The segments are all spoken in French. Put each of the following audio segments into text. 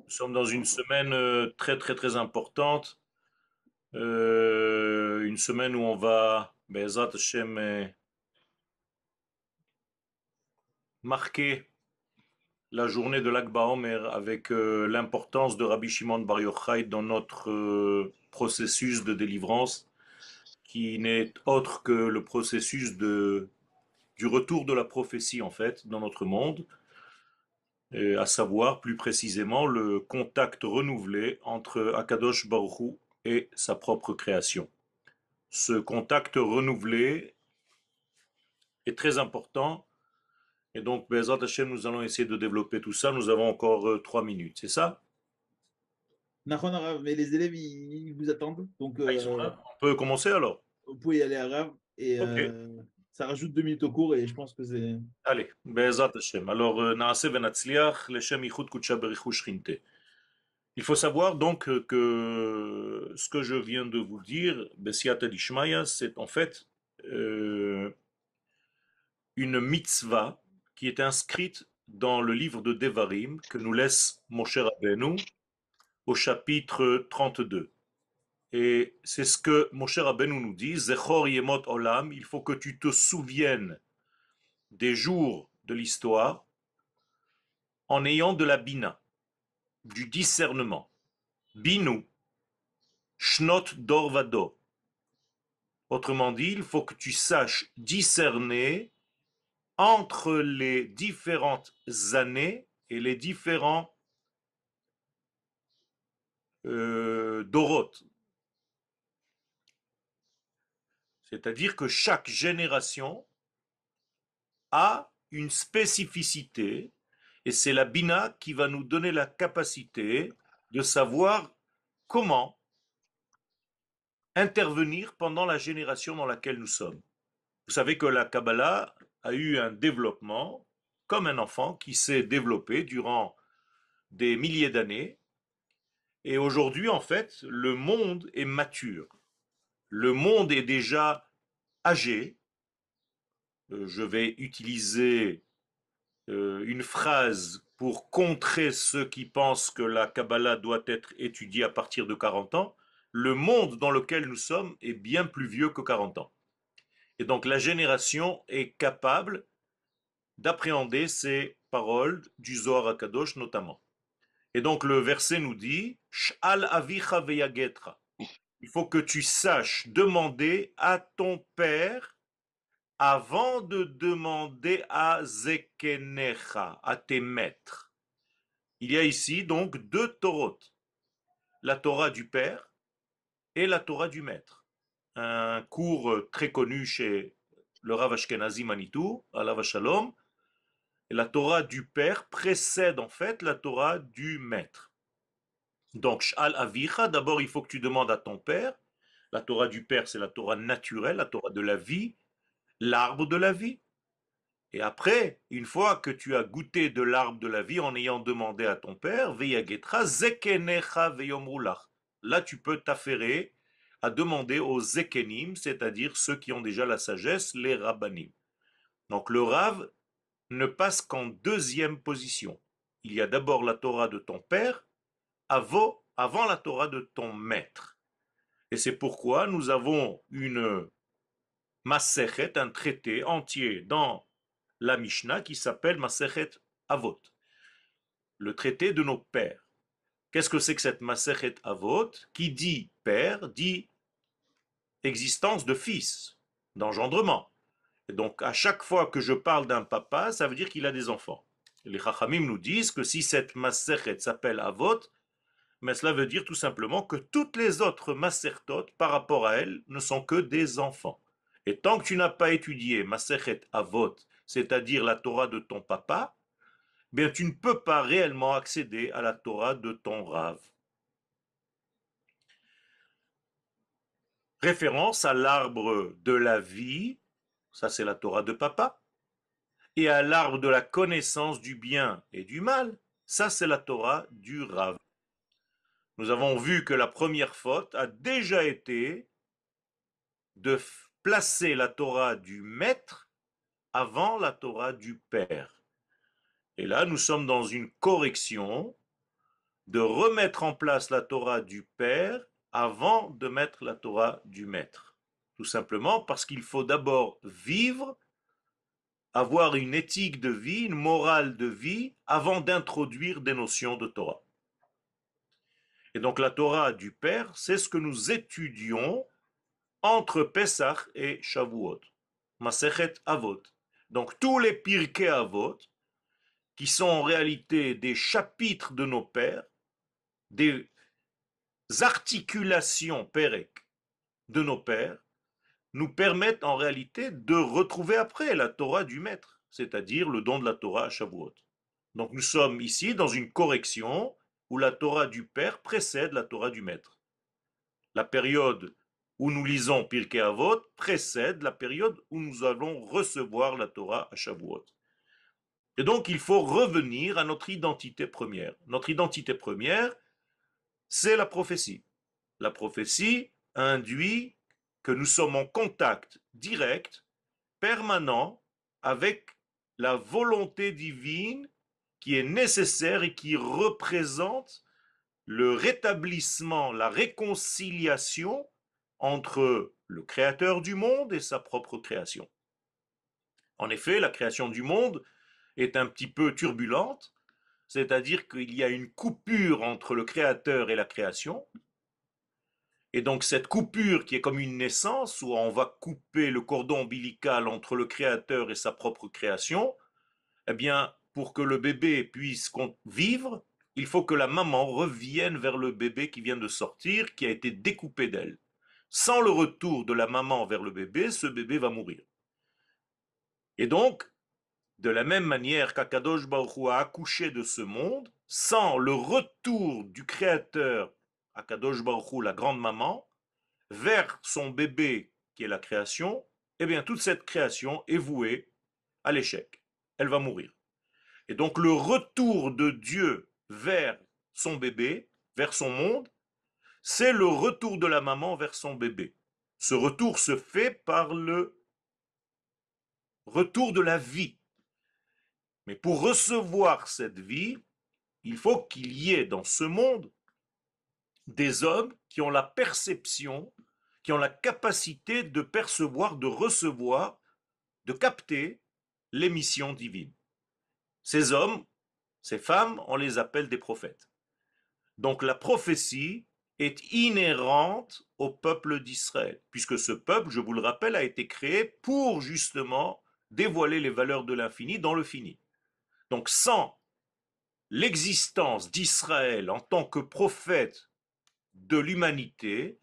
Nous sommes dans une semaine très très très importante, une semaine où on va, Be'ezrat Hashem, marquer la journée de l'Ak BaOmer avec l'importance de Rabbi Shimon Bar Yochai dans notre processus de délivrance, qui n'est autre que le processus du retour de la prophétie en fait dans notre monde, à savoir plus précisément le contact renouvelé entre Akadosh Baruch Hu et sa propre création. Ce contact renouvelé est très important et donc Bezrat Hashem, nous allons essayer de développer tout ça. Nous avons encore 3 minutes, c'est ça? Nahon Arav, mais les élèves, ils vous attendent. Donc, Ah, ils sont là. On peut commencer alors? vous pouvez y aller à Rav. Et Ok, ça rajoute 2 minutes au cours. Et je pense que c'est. allez, Bezrat Hashem. Alors, Naaseh venatzliach, leshem yichud kudsha berichu shchinte. Il faut savoir donc que ce que je viens de vous dire, Besiata Dishmaya, c'est en fait euh, une mitzvah qui est inscrite dans le livre de Devarim que nous laisse Moshe Rabbeinu au chapitre 32. Et c'est ce que Moshe Rabbeinu nous dit, Zechor Yemot Olam, il faut que tu te souviennes des jours de l'histoire en ayant de la bina, du discernement. Binu, Shnot Dor Vado. Autrement dit, il faut que tu saches discerner entre les différentes années et les différents Doroth. C'est-à-dire que chaque génération a une spécificité et c'est la Bina qui va nous donner la capacité de savoir comment intervenir pendant la génération dans laquelle nous sommes. Vous savez que la Kabbalah a eu un développement comme un enfant qui s'est développé durant des milliers d'années et aujourd'hui en fait le monde est mature. Le monde est déjà âgé. Je vais utiliser une phrase pour contrer ceux qui pensent que la Kabbalah doit être étudiée à partir de 40 ans. Le monde dans lequel nous sommes est bien plus vieux que 40 ans. Et donc la génération est capable d'appréhender ces paroles du Zohar HaKadosh notamment. Et donc le verset nous dit Sh'al avicha veyagetra. Il faut que tu saches demander à ton père avant de demander à Zekenecha, à tes maîtres. Il y a ici donc deux Torot, la Torah du père et la Torah du maître. Un cours très connu chez le Rav Ashkenazi Manitou, Alav Shalom, et la Torah du père précède en fait la Torah du maître. Donc, Sh'al Avicha, d'abord il faut que tu demandes à ton père. La Torah du père, c'est la Torah naturelle, la Torah de la vie, l'arbre de la vie. Et après, une fois que tu as goûté de l'arbre de la vie en ayant demandé à ton père, Veyagetra zekenecha veyomrulach. Là, tu peux t'affairer à demander aux zekenim, c'est-à-dire ceux qui ont déjà la sagesse, les rabbanim. Donc le rav ne passe qu'en deuxième position. Il y a d'abord la Torah de ton père, avant la Torah de ton maître. Et c'est pourquoi nous avons une Masechet, un traité entier dans la Mishnah qui s'appelle Masechet Avot, le traité de nos pères. Qu'est-ce que c'est que cette Masechet Avot? Qui dit père, dit existence de fils, d'engendrement. Et donc, à chaque fois que je parle d'un papa, ça veut dire qu'il a des enfants. Les Chachamim nous disent que si cette Masechet s'appelle Avot, mais cela veut dire tout simplement que toutes les autres Masertot, par rapport à elle, ne sont que des enfants. Et tant que tu n'as pas étudié Masechet Avot, c'est-à-dire la Torah de ton papa, bien tu ne peux pas réellement accéder à la Torah de ton Rav. Référence à l'arbre de la vie, ça c'est la Torah de papa, et à l'arbre de la connaissance du bien et du mal, ça c'est la Torah du Rav. Nous avons vu que la première faute a déjà été de placer la Torah du maître avant la Torah du père. Et là, nous sommes dans une correction de remettre en place la Torah du Père avant de mettre la Torah du Maître. Tout simplement parce qu'il faut d'abord vivre, avoir une éthique de vie, une morale de vie, avant d'introduire des notions de Torah. Et donc la Torah du Père, c'est ce que nous étudions entre Pesach et Shavuot, Masechet Avot. Donc tous les Pirkei Avot, qui sont en réalité des chapitres de nos pères, des articulations pérec de nos pères, nous permettent en réalité de retrouver après la Torah du Maître, c'est-à-dire le don de la Torah à Shavuot. Donc nous sommes ici dans une correction où la Torah du Père précède la Torah du Maître. La période où nous lisons Pirkei Avot précède la période où nous allons recevoir la Torah à Shavuot. Et donc il faut revenir à notre identité première. Notre identité première, c'est la prophétie. La prophétie induit que nous sommes en contact direct, permanent, avec la volonté divine qui est nécessaire et qui représente le rétablissement, la réconciliation entre le créateur du monde et sa propre création. En effet, la création du monde est un petit peu turbulente, c'est-à-dire qu'il y a une coupure entre le créateur et la création, et donc cette coupure qui est comme une naissance, où on va couper le cordon ombilical entre le créateur et sa propre création, eh bien, pour que le bébé puisse vivre, il faut que la maman revienne vers le bébé qui vient de sortir, qui a été découpé d'elle. Sans le retour de la maman vers le bébé, ce bébé va mourir. Et donc, de la même manière qu'Akadosh Baruch Hu a accouché de ce monde, sans le retour du Créateur, Akadosh Baruch Hu, la grande maman, vers son bébé qui est la création, eh bien toute cette création est vouée à l'échec. Elle va mourir. Et donc le retour de Dieu vers son bébé, vers son monde, c'est le retour de la maman vers son bébé. Ce retour se fait par le retour de la vie. Mais pour recevoir cette vie, il faut qu'il y ait dans ce monde des hommes qui ont la perception, qui ont la capacité de percevoir, de recevoir, de capter les missions divines. Ces hommes, ces femmes, on les appelle des prophètes. Donc la prophétie est inhérente au peuple d'Israël, puisque ce peuple, je vous le rappelle, a été créé pour justement dévoiler les valeurs de l'infini dans le fini. Donc sans l'existence d'Israël en tant que prophète de l'humanité,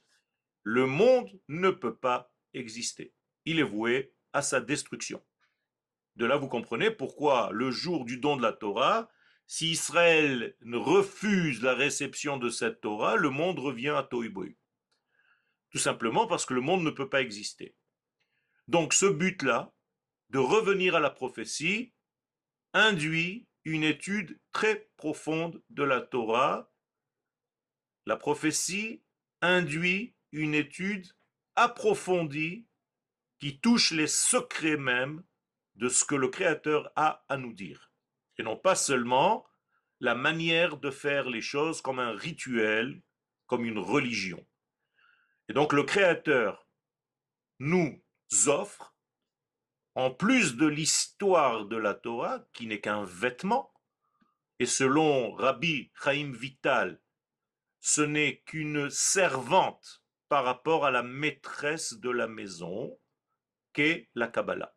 le monde ne peut pas exister. Il est voué à sa destruction. De là, vous comprenez pourquoi le jour du don de la Torah, si Israël refuse la réception de cette Torah, le monde revient à Tohu Bohu. Tout simplement parce que le monde ne peut pas exister. Donc ce but-là, de revenir à la prophétie, induit une étude très profonde de la Torah. La prophétie induit une étude approfondie qui touche les secrets même de ce que le Créateur a à nous dire. Et non pas seulement la manière de faire les choses comme un rituel, comme une religion. Et donc le Créateur nous offre, en plus de l'histoire de la Torah, qui n'est qu'un vêtement, et selon Rabbi Chaim Vital, ce n'est qu'une servante par rapport à la maîtresse de la maison, qu'est la Kabbalah.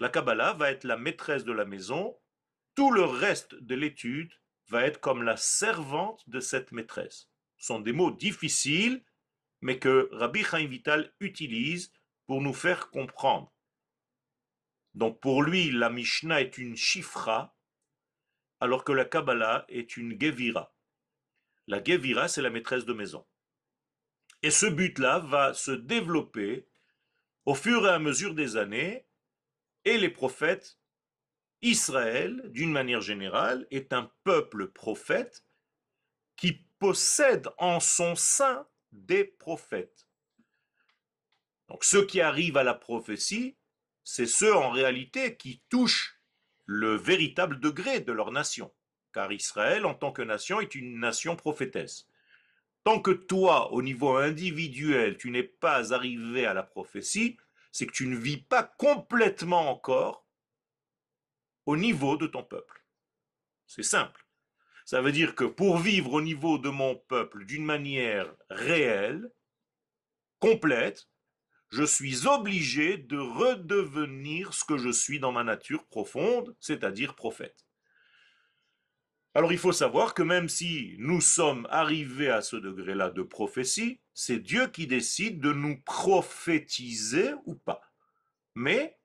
La Kabbalah va être la maîtresse de la maison, tout le reste de l'étude va être comme la servante de cette maîtresse. Ce sont des mots difficiles, mais que Rabbi Chaim Vital utilise pour nous faire comprendre. Donc pour lui, la Mishnah est une Shifra, alors que la Kabbalah est une Gevira. La Gevira, c'est la maîtresse de maison. Et ce but-là va se développer au fur et à mesure des années, et les prophètes, Israël, d'une manière générale, est un peuple prophète qui possède en son sein des prophètes. Donc ceux qui arrivent à la prophétie, c'est ceux en réalité qui touchent le véritable degré de leur nation. car Israël, en tant que nation, est une nation prophétesse. Tant que toi, au niveau individuel, tu n'es pas arrivé à la prophétie, c'est que tu ne vis pas complètement encore au niveau de ton peuple. C'est simple. Ça veut dire que pour vivre au niveau de mon peuple d'une manière réelle, complète, je suis obligé de redevenir ce que je suis dans ma nature profonde, c'est-à-dire prophète. Alors il faut savoir que même si nous sommes arrivés à ce degré-là de prophétie, c'est Dieu qui décide de nous prophétiser ou pas. Mais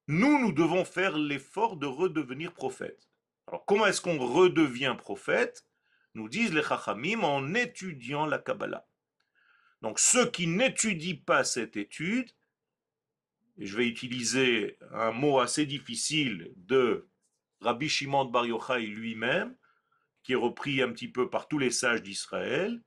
nous devons faire l'effort de redevenir prophète. Alors comment est-ce qu'on redevient prophète? Nous disent les Chachamim en étudiant la Kabbalah. Donc ceux qui n'étudient pas cette étude, et je vais utiliser un mot assez difficile de Rabbi Shimon Bar Yochai lui-même, qui est repris un petit peu par tous les sages d'Israël,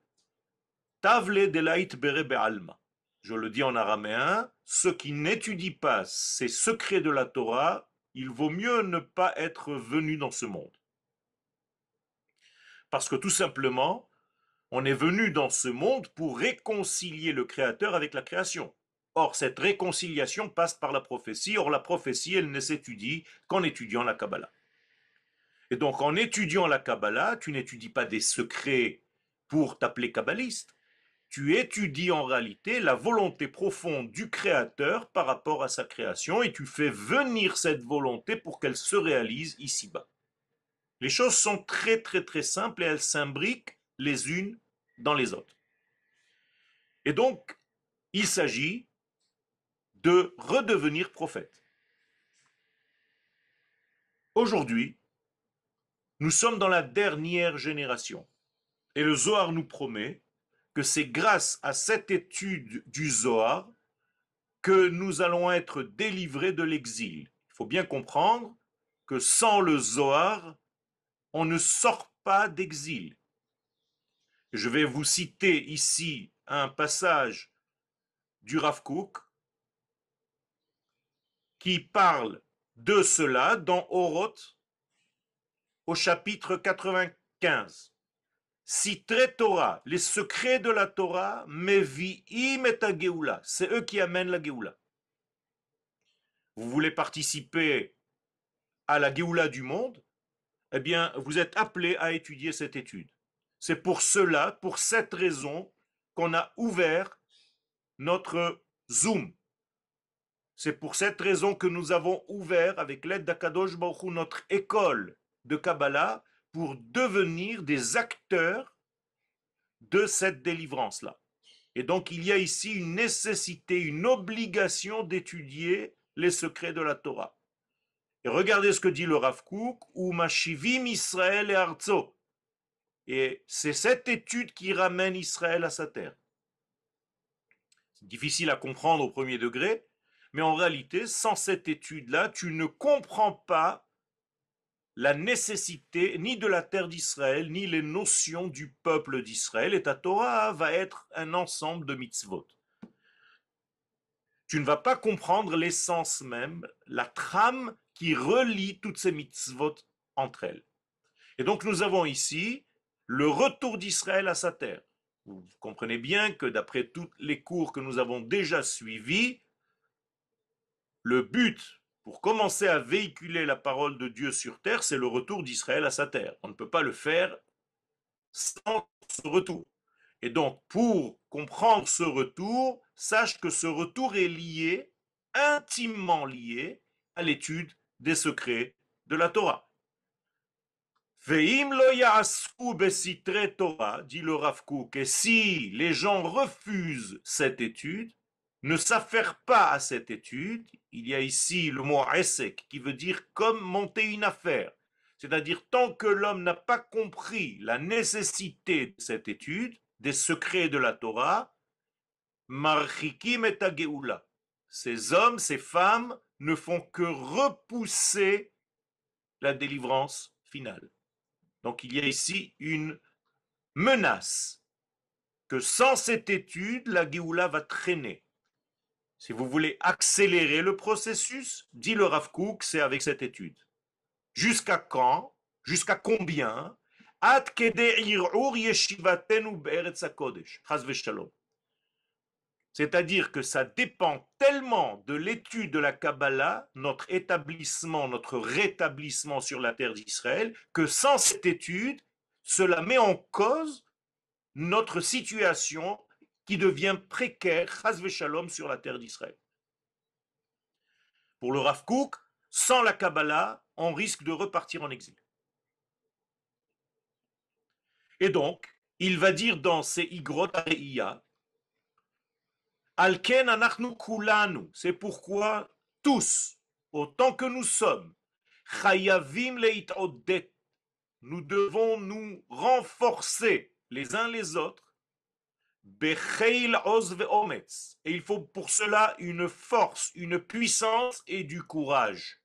Tavle delait bere be'alma. Je le dis en araméen, ceux qui n'étudient pas ces secrets de la Torah, il vaut mieux ne pas être venu dans ce monde. Parce que tout simplement, on est venu dans ce monde pour réconcilier le Créateur avec la création. Or, cette réconciliation passe par la prophétie. Or, la prophétie, elle ne s'étudie qu'en étudiant la Kabbalah. Et donc, en étudiant la Kabbalah, tu n'étudies pas des secrets pour t'appeler kabbaliste. Tu étudies en réalité la volonté profonde du Créateur par rapport à sa création et tu fais venir cette volonté pour qu'elle se réalise ici-bas. Les choses sont très très très simples et elles s'imbriquent les unes dans les autres. Et donc, il s'agit de redevenir prophète. Aujourd'hui, nous sommes dans la dernière génération. Et le Zohar nous promet que c'est grâce à cette étude du Zohar que nous allons être délivrés de l'exil. Il faut bien comprendre que sans le Zohar, on ne sort pas d'exil. Je vais vous citer ici un passage du Rav Kook qui parle de cela dans Oroth au chapitre 95. Citre Torah, les secrets de la Torah, mevi'im et Geoula, c'est eux qui amènent la Geoula. Vous voulez participer à la Géoula du monde, eh bien, vous êtes appelé à étudier cette étude. C'est pour cela, pour cette raison, qu'on a ouvert notre Zoom. C'est pour cette raison que nous avons ouvert, avec l'aide d'Akadosh Baruch Hu, notre école de Kabbalah pour devenir des acteurs de cette délivrance-là. Et donc, il y a ici une nécessité, une obligation d'étudier les secrets de la Torah. Et regardez ce que dit le Rav Kook, ou Mashivim Israël et Arzo. Et c'est cette étude qui ramène Israël à sa terre. C'est difficile à comprendre au premier degré, mais en réalité, sans cette étude-là, tu ne comprends pas la nécessité ni de la terre d'Israël, ni les notions du peuple d'Israël. Et ta Torah va être un ensemble de mitzvot. Tu ne vas pas comprendre l'essence même, la trame qui relie toutes ces mitzvot entre elles. Et donc nous avons ici le retour d'Israël à sa terre. Vous comprenez bien que d'après tous les cours que nous avons déjà suivis, le but pour commencer à véhiculer la parole de Dieu sur terre, c'est le retour d'Israël à sa terre. On ne peut pas le faire sans ce retour. Et donc, pour comprendre ce retour, sache que ce retour est lié, intimement lié, à l'étude des secrets de la Torah. Veim lo ya'asku besitre Torah, dit le Rav Kook, et si les gens refusent cette étude, ne s'affairent pas à cette étude, il y a ici le mot esek qui veut dire comme monter une affaire. C'est-à-dire tant que l'homme n'a pas compris la nécessité de cette étude, des secrets de la Torah, marchikim et geoula. Ces hommes, ces femmes ne font que repousser la délivrance finale. Donc il y a ici une menace que sans cette étude, la Géoula va traîner. Si vous voulez accélérer le processus, dit le Rav Kook, c'est avec cette étude. Jusqu'à quand? Jusqu'à combien? Ad kede ir'ur yeshivatenu be'eretz hakodesh. Chas v'shalom. C'est-à-dire que ça dépend tellement de l'étude de la Kabbalah, notre établissement, notre rétablissement sur la terre d'Israël, que sans cette étude, cela met en cause notre situation qui devient précaire, chas v'shalom, sur la terre d'Israël. Pour le Rav Kook, sans la Kabbalah, on risque de repartir en exil. Et donc, il va dire dans ses Igrot Areia, Alken anachnu kulanu, c'est pourquoi tous, autant que nous sommes, chayavim leit'odet, nous devons nous renforcer les uns les autres, becheil oz ve'ometz, et il faut pour cela une force, une puissance et du courage.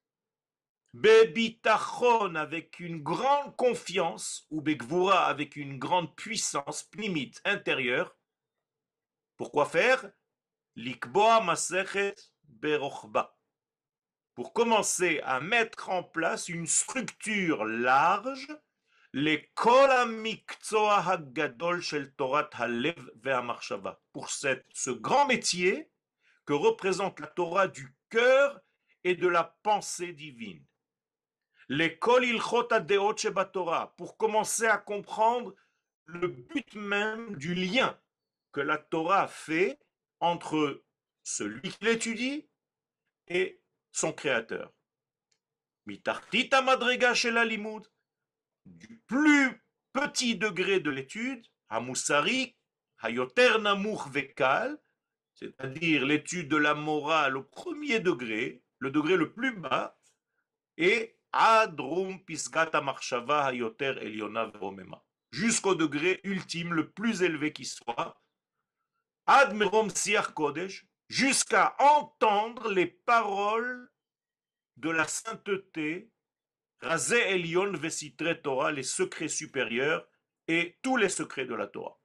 Bebitachon, avec une grande confiance, ou begvura, avec une grande puissance pnimite intérieure. Pourquoi faire? Likboa masechet berochba. Pour commencer à mettre en place une structure large, les kol hamikzoa hagadol shel Torat halev ve'hamachshava. Pour ce grand métier que représente la Torah du cœur et de la pensée divine. Les kol ilchot hadeot sheba Torah. Pour commencer à comprendre le but même du lien que la Torah fait entre celui qui l'étudie et son créateur. Mitartita madrega shel halimud, du plus petit degré de l'étude, Hamoussari, Hayoter Namuch Vekal, c'est-à-dire l'étude de la morale au premier degré, le degré le plus bas, et Adrum Pisgata Marshava Hayoter Eliona Veromema, jusqu'au degré ultime, le plus élevé qui soit, Ad Merom Siach Kodesh, jusqu'à entendre les paroles de la sainteté, Razé Elion Vesitre Torah, les secrets supérieurs et tous les secrets de la Torah.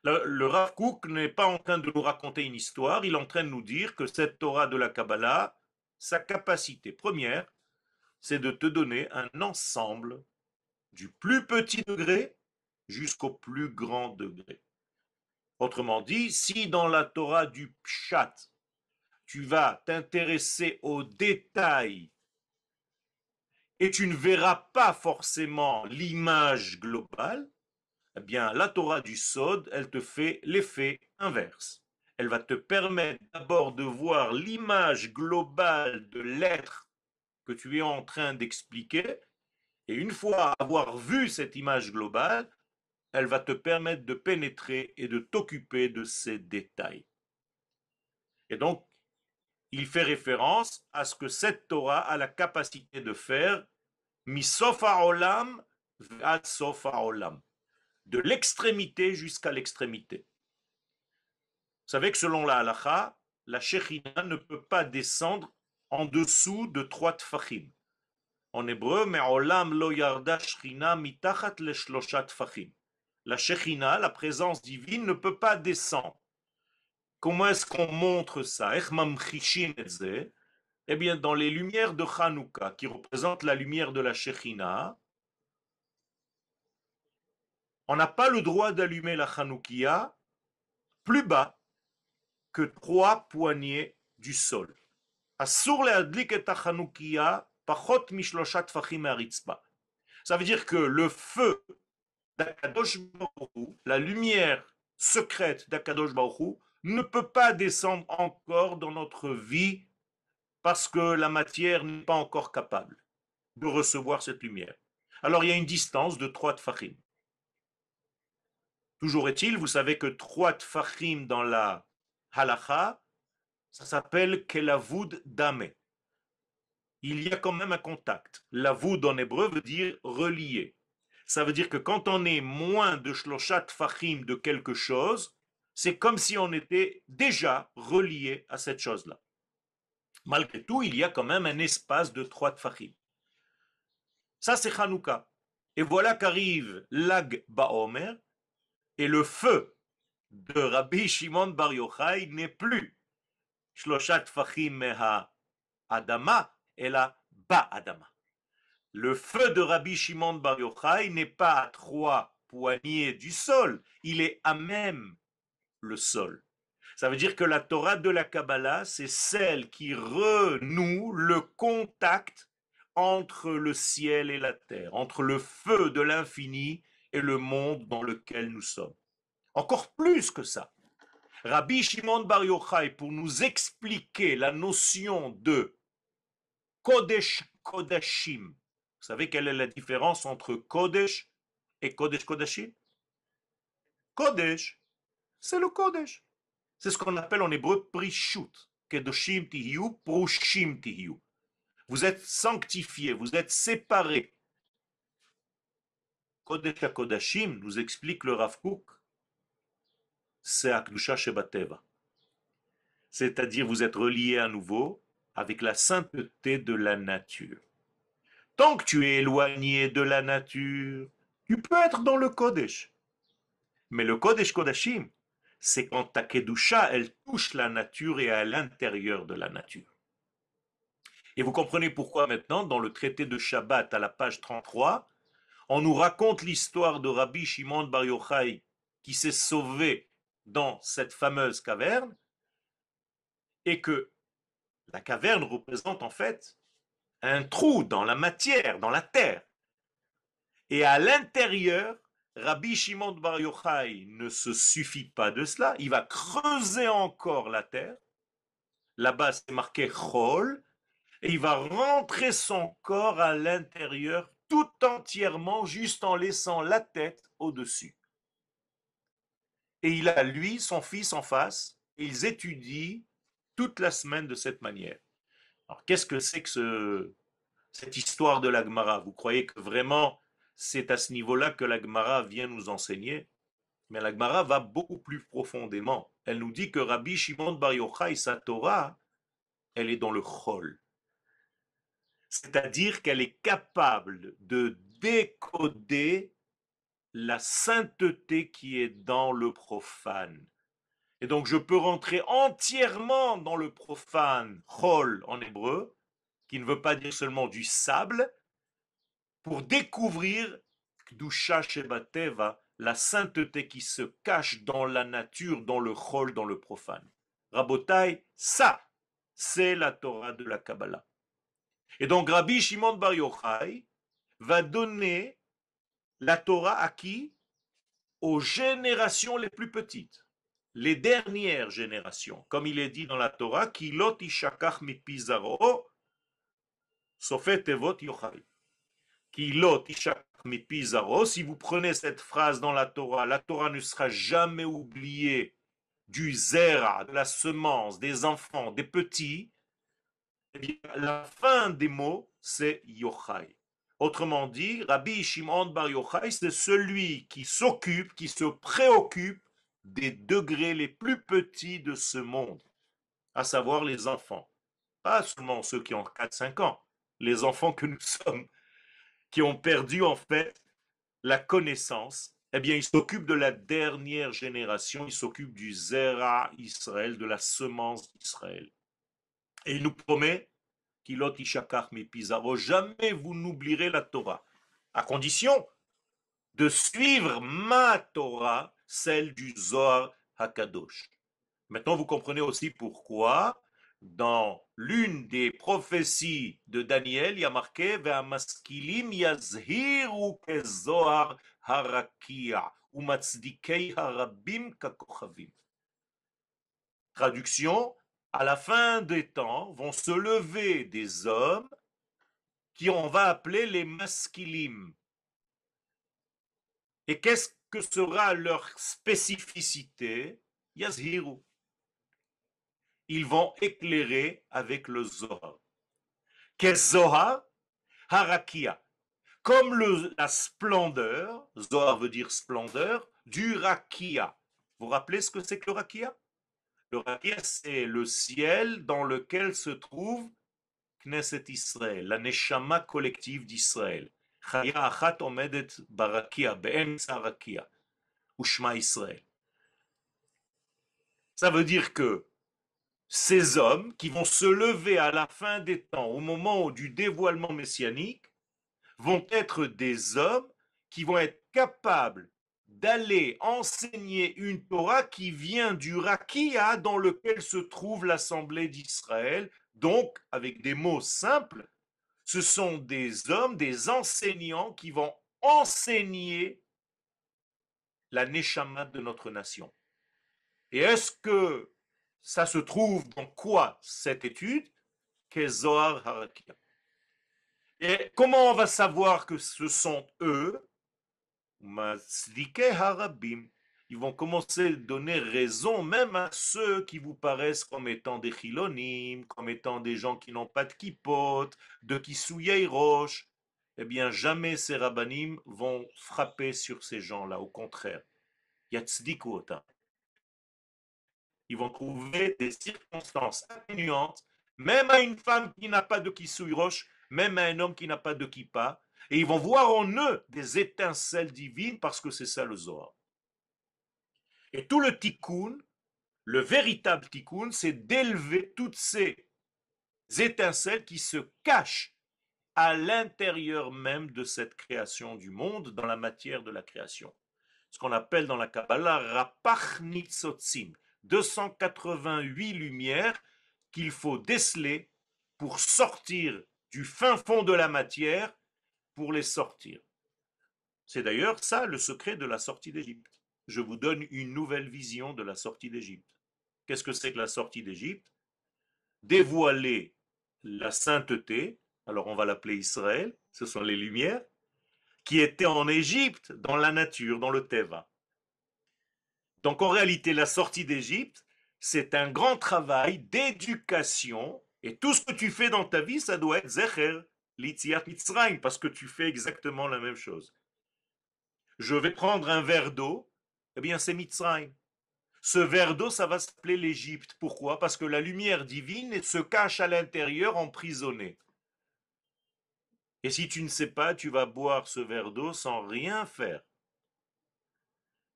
Le Rav Kook n'est pas en train de nous raconter une histoire, il est en train de nous dire que cette Torah de la Kabbalah, sa capacité première, c'est de te donner un ensemble du plus petit degré jusqu'au plus grand degré. Autrement dit, si dans la Torah du Pshat, tu vas t'intéresser aux détails et tu ne verras pas forcément l'image globale, eh bien, la Torah du Sod, elle te fait l'effet inverse. Elle va te permettre d'abord de voir l'image globale de l'être que tu es en train d'expliquer, et une fois avoir vu cette image globale, elle va te permettre de pénétrer et de t'occuper de ces détails. Et donc, il fait référence à ce que cette Torah a la capacité de faire misof ha'olam v'ad sof ha'olam, de l'extrémité jusqu'à l'extrémité. Vous savez que selon la halakha, la Shekhinah ne peut pas descendre en dessous de 3 tfachim. En hébreu, me'olam lo yarda shechina mitachat le shlosha tfachim. La Shekhinah, la présence divine, ne peut pas descendre. Comment est-ce qu'on montre ça? Eh bien, dans les lumières de Hanouka, qui représentent la lumière de la Shekhinah, on n'a pas le droit d'allumer la Hanoukia plus bas que 3 poignées du sol. Ça veut dire que le feu d'Akadosh Baruch Hu, la lumière secrète d'Akadosh Baruch Hu, ne peut pas descendre encore dans notre vie parce que la matière n'est pas encore capable de recevoir cette lumière. Alors il y a une distance de 3 tfachim. Toujours est-il, vous savez que 3 tfachim dans la halacha, ça s'appelle kelavud dame. Il y a quand même un contact. Lavud en hébreu veut dire relié. Ça veut dire que quand on est moins de shloshat tfachim de quelque chose, c'est comme si on était déjà relié à cette chose-là. Malgré tout, il y a quand même un espace de 3 tfachim. Ça, c'est Hanouka. Et voilà qu'arrive Lag Baomer, et le feu de Rabbi Shimon Bar Yochai n'est plus Shloshat Tfachim Meha Adama, et la Ba Adama. Le feu de Rabbi Shimon Bar Yochai n'est pas à 3 poignées du sol, il est à même le sol. Ça veut dire que la Torah de la Kabbalah, c'est celle qui renoue le contact entre le ciel et la terre, entre le feu de l'infini et le monde dans lequel nous sommes. Encore plus que ça. Rabbi Shimon Bar Yochai, pour nous expliquer la notion de Kodesh Kodashim, vous savez quelle est la différence entre Kodesh et Kodesh Kodashim? Kodesh, c'est le Kodesh. C'est ce qu'on appelle en hébreu prishut. Kedoshim tihiu, prushim tihiu. Vous êtes sanctifiés, vous êtes séparés. Kodesh HaKodashim, nous explique le Rav Kook, c'est Akdusha Shebateva. C'est-à-dire vous êtes reliés à nouveau avec la sainteté de la nature. Tant que tu es éloigné de la nature, tu peux être dans le Kodesh. Mais le Kodesh Kodashim, c'est quand ta Kedusha, elle touche la nature et est à l'intérieur de la nature. Et vous comprenez pourquoi maintenant, dans le traité de Shabbat, à la page 33, on nous raconte l'histoire de Rabbi Shimon Bar Yochai qui s'est sauvé dans cette fameuse caverne et que la caverne représente en fait un trou dans la matière, dans la terre. Et à l'intérieur, Rabbi Shimon Bar Yochai ne se suffit pas de cela, il va creuser encore la terre. Là-bas, c'est marqué Chol, et il va rentrer son corps à l'intérieur tout entièrement, juste en laissant la tête au-dessus. Et il a lui, son fils en face, et ils étudient toute la semaine de cette manière. Alors, qu'est-ce que c'est que cette histoire de la Gemara? Vous croyez que vraiment c'est à ce niveau-là que la Gemara vient nous enseigner? Mais la Gemara va beaucoup plus profondément. Elle nous dit que Rabbi Shimon Bar Yochai, sa Torah, elle est dans le Chol. C'est-à-dire qu'elle est capable de décoder la sainteté qui est dans le profane. Et donc je peux rentrer entièrement dans le profane, Chol en hébreu, qui ne veut pas dire seulement du sable, pour découvrir Kdusha Shebateva, la sainteté qui se cache dans la nature, dans le Chol, dans le profane. Rabotai, ça, c'est la Torah de la Kabbalah. Et donc Rabbi Shimon Bar Yochai va donner la Torah à qui? Aux générations les plus petites, les dernières générations. Comme il est dit dans la Torah, Ki lot ishakach mi pizaro, sofet evot Yochai. Ki lot ishakach mi pizaro. Si vous prenez cette phrase dans la Torah ne sera jamais oubliée du zera, de la semence, des enfants, des petits. Eh bien, la fin des mots, c'est Yochai. Autrement dit, Rabbi Shimon Bar Yochai, c'est celui qui s'occupe, qui se préoccupe des degrés les plus petits de ce monde, à savoir les enfants. Pas seulement ceux qui ont 4-5 ans, les enfants que nous sommes, qui ont perdu en fait la connaissance. Eh bien, il s'occupe de la dernière génération, il s'occupe du Zera Israël, de la semence d'Israël. Et il nous promet Kilot ishakach mi pizaro, jamais vous n'oublierez la Torah, à condition de suivre ma Torah, celle du Zohar HaKadosh. Maintenant, vous comprenez aussi pourquoi, dans l'une des prophéties de Daniel, il y a marqué Ve'amaskilim yazhiru kezohar harakia umatzdikei harabim kakochavim. Traduction, à la fin des temps vont se lever des hommes qui on va appeler les maskilim. Et qu'est-ce que sera leur spécificité? Yazhiru. Ils vont éclairer avec le Zohar. Kezohar harakia. Comme la splendeur, Zohar veut dire splendeur, du rakia. Vous vous rappelez ce que c'est que le rakia? Le rakia, c'est le ciel dans lequel se trouve Knesset Israël, la neshama collective d'Israël. Chaya achat omedet barakia, be'emtza rakia, ushma Israël. Ça veut dire que ces hommes qui vont se lever à la fin des temps, au moment du dévoilement messianique, vont être des hommes qui vont être capables d'aller enseigner une Torah qui vient du Rakia dans lequel se trouve l'Assemblée d'Israël. Donc, avec des mots simples, ce sont des hommes, des enseignants qui vont enseigner la Neshama de notre nation. Et est-ce que ça se trouve dans quoi cette étude? Kezohar Harakia. Et comment on va savoir que ce sont eux? Mazdike Harabim. Ils vont commencer à donner raison même à ceux qui vous paraissent comme étant des chilonim, comme étant des gens qui n'ont pas de kippot, de kisuyei roche. Eh bien, jamais ces rabbanim vont frapper sur ces gens-là. Au contraire, yatzdiku otam. Ils vont trouver des circonstances atténuantes, même à une femme qui n'a pas de kisui roche, même à un homme qui n'a pas de kippa, et ils vont voir en eux des étincelles divines parce que c'est ça le Zohar. Et tout le tikkun, le véritable tikkun, c'est d'élever toutes ces étincelles qui se cachent à l'intérieur même de cette création du monde, dans la matière de la création. Ce qu'on appelle dans la Kabbalah Rapach Nitzotzim, 288 lumières qu'il faut déceler pour sortir du fin fond de la matière, pour les sortir. C'est d'ailleurs ça le secret de la sortie d'Égypte. Je vous donne une nouvelle vision de la sortie d'Égypte. Qu'est-ce que c'est que la sortie d'Égypte? Dévoiler la sainteté, alors on va l'appeler Israël, ce sont les lumières, qui étaient en Égypte, dans la nature, dans le Teva. Donc en réalité, la sortie d'Égypte, c'est un grand travail d'éducation, et tout ce que tu fais dans ta vie, ça doit être Zecher, Litziat Mitzrayim, parce que tu fais exactement la même chose. Je vais prendre un verre d'eau, eh bien c'est Mitzrayim. Ce verre d'eau, ça va s'appeler l'Égypte. Pourquoi? Parce que la lumière divine se cache à l'intérieur emprisonnée. Et si tu ne sais pas, tu vas boire ce verre d'eau sans rien faire.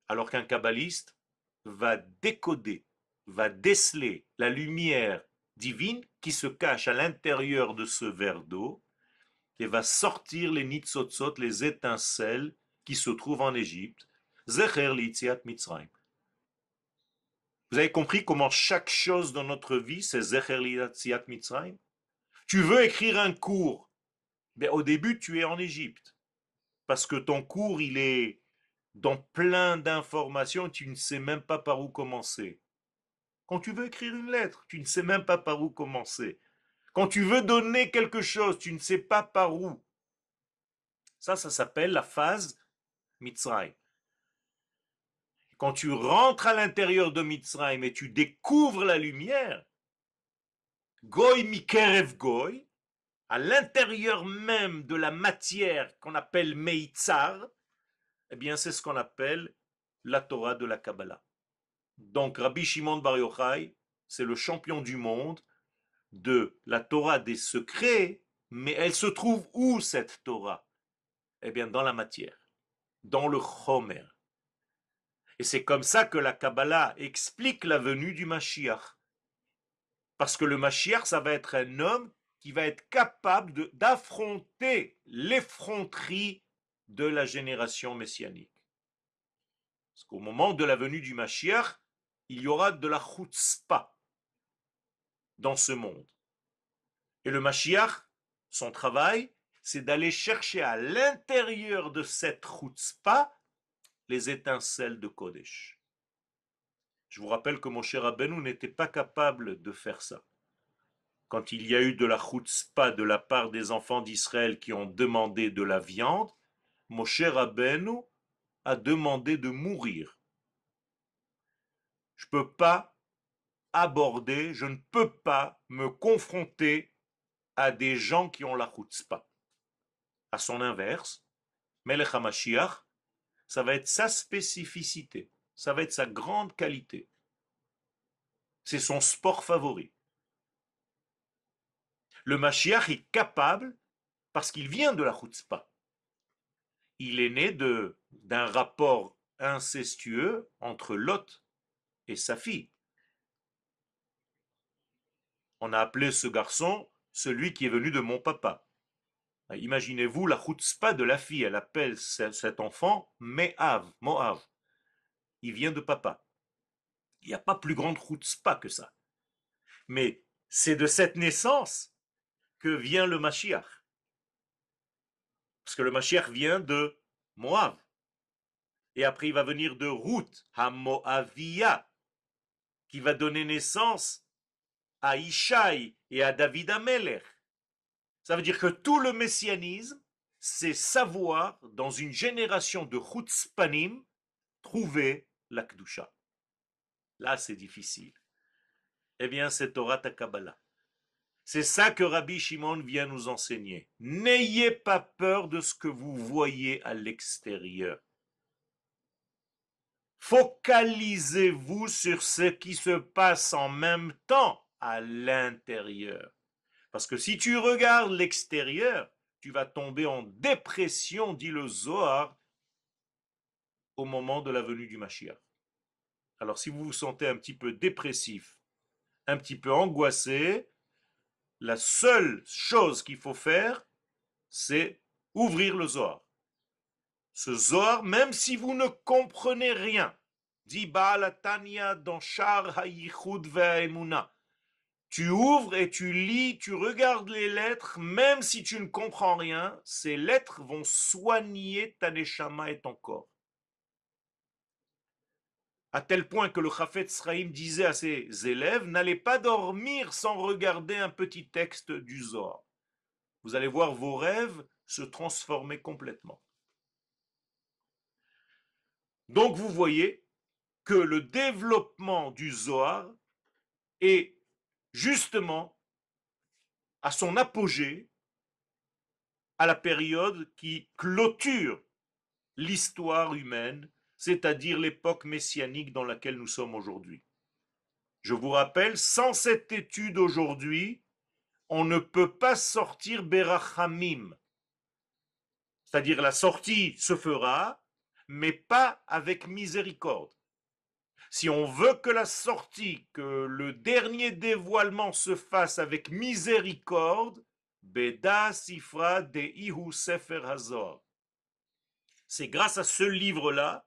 Alors qu'un kabbaliste va décoder, va déceler la lumière divine qui se cache à l'intérieur de ce verre d'eau et va sortir les nitzotzot, les étincelles qui se trouvent en Égypte. Zecher l'itziat Mitzrayim. Vous avez compris comment chaque chose dans notre vie, c'est Zecher l'itziat Mitzrayim? Tu veux écrire un cours, mais au début, tu es en Égypte. Parce que ton cours, il est dans plein d'informations, tu ne sais même pas par où commencer. Quand tu veux écrire une lettre, tu ne sais même pas par où commencer. Quand tu veux donner quelque chose, tu ne sais pas par où. Ça s'appelle la phase Mitzrayim. Quand tu rentres à l'intérieur de Mitzrayim et tu découvres la lumière, Goy Mikerev Goy, à l'intérieur même de la matière qu'on appelle Meitzar, eh bien c'est ce qu'on appelle la Torah de la Kabbalah. Donc Rabbi Shimon Bar Yochai, c'est le champion du monde de la Torah des secrets, mais elle se trouve où cette Torah? Eh bien dans la matière, dans le Chomer. Et c'est comme ça que la Kabbalah explique la venue du Mashiach. Parce que le Mashiach, ça va être un homme qui va être capable d'affronter l'effronterie de la génération messianique. Parce qu'au moment de la venue du Mashiach, il y aura de la chutzpah dans ce monde. Et le Mashiach, son travail, c'est d'aller chercher à l'intérieur de cette chutzpah les étincelles de Kodesh. Je vous rappelle que Moshe Rabbeinu n'était pas capable de faire ça. Quand il y a eu de la chutzpah de la part des enfants d'Israël qui ont demandé de la viande, Moshe Rabbeinu a demandé de mourir. Je ne peux pas aborder, je ne peux pas me confronter à des gens qui ont la chutzpah. À son inverse, Melech HaMashiach, ça va être sa spécificité, ça va être sa grande qualité. C'est son sport favori. Le Mashiach est capable, parce qu'il vient de la chutzpah. Il est né d'un rapport incestueux entre Lot et sa fille. On a appelé ce garçon celui qui est venu de mon papa. Imaginez-vous la chutzpah de la fille, elle appelle cet enfant Me'av, Moav. Il vient de papa. Il n'y a pas plus grande chutzpah que ça. Mais c'est de cette naissance que vient le Mashiach. Parce que le Mashiach vient de Moav. Et après, il va venir de Ruth, Hamoavia, qui va donner naissance à Ishaï et à David Amelech. Ça veut dire que tout le messianisme, c'est savoir, dans une génération de chutzpanim, trouver la Kedusha. Là, c'est difficile. Eh bien, c'est Torah ta Kabbalah. C'est ça que Rabbi Shimon vient nous enseigner. N'ayez pas peur de ce que vous voyez à l'extérieur. Focalisez-vous sur ce qui se passe en même temps à l'intérieur. Parce que si tu regardes l'extérieur, tu vas tomber en dépression, dit le Zohar, au moment de la venue du Mashiach. Alors si vous vous sentez un petit peu dépressif, un petit peu angoissé, la seule chose qu'il faut faire, c'est ouvrir le Zohar. Ce Zohar, même si vous ne comprenez rien, dit Baal HaTanya dans Shar HaYichud VeHaEmuna, tu ouvres et tu lis, tu regardes les lettres, même si tu ne comprends rien, ces lettres vont soigner ta neshama et ton corps. À tel point que le Chafetz Chaim disait à ses élèves, n'allez pas dormir sans regarder un petit texte du Zohar. Vous allez voir vos rêves se transformer complètement. Donc vous voyez que le développement du Zohar est justement à son apogée à la période qui clôture l'histoire humaine, c'est-à-dire l'époque messianique dans laquelle nous sommes aujourd'hui. Je vous rappelle, sans cette étude aujourd'hui, on ne peut pas sortir Berachamim. C'est-à-dire la sortie se fera, mais pas avec miséricorde. Si on veut que la sortie, que le dernier dévoilement se fasse avec miséricorde, Beda Sifra de Ihu Sefer Hazor. C'est grâce à ce livre-là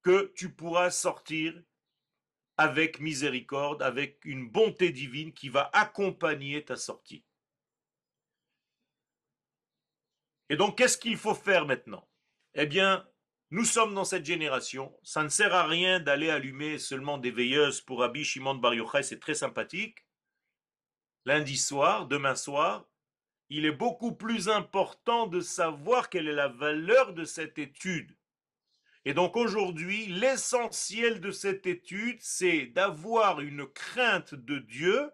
que tu pourras sortir avec miséricorde, avec une bonté divine qui va accompagner ta sortie. Et donc, qu'est-ce qu'il faut faire maintenant? Eh bien, nous sommes dans cette génération, ça ne sert à rien d'aller allumer seulement des veilleuses pour Rabbi Shimon Bar Yochai, c'est très sympathique. Lundi soir, demain soir, il est beaucoup plus important de savoir quelle est la valeur de cette étude. Et donc aujourd'hui, l'essentiel de cette étude, c'est d'avoir une crainte de Dieu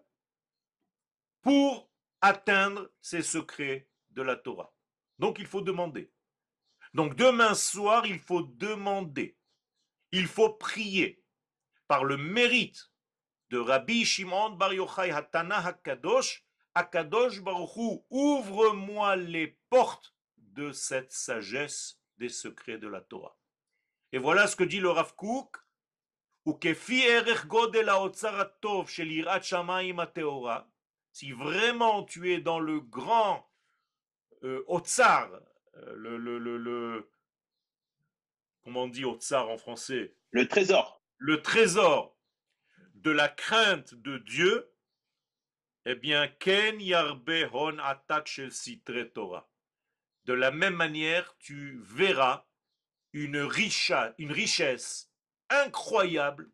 pour atteindre ces secrets de la Torah. Donc il faut demander. Donc demain soir, il faut demander. Il faut prier par le mérite de Rabbi Shimon Bar Yochai Hatana Hakadosh, Akadosh Baruch Hu, ouvre-moi les portes de cette sagesse des secrets de la Torah. Et voilà ce que dit le Rav Kook, si vraiment tu es dans le grand Otsar, comment on dit Otsar en français? Le trésor. Le trésor de la crainte de Dieu, eh bien, Ken Yarbe Hon Atak Shel Sitre Torah. De la même manière, tu verras une richesse incroyable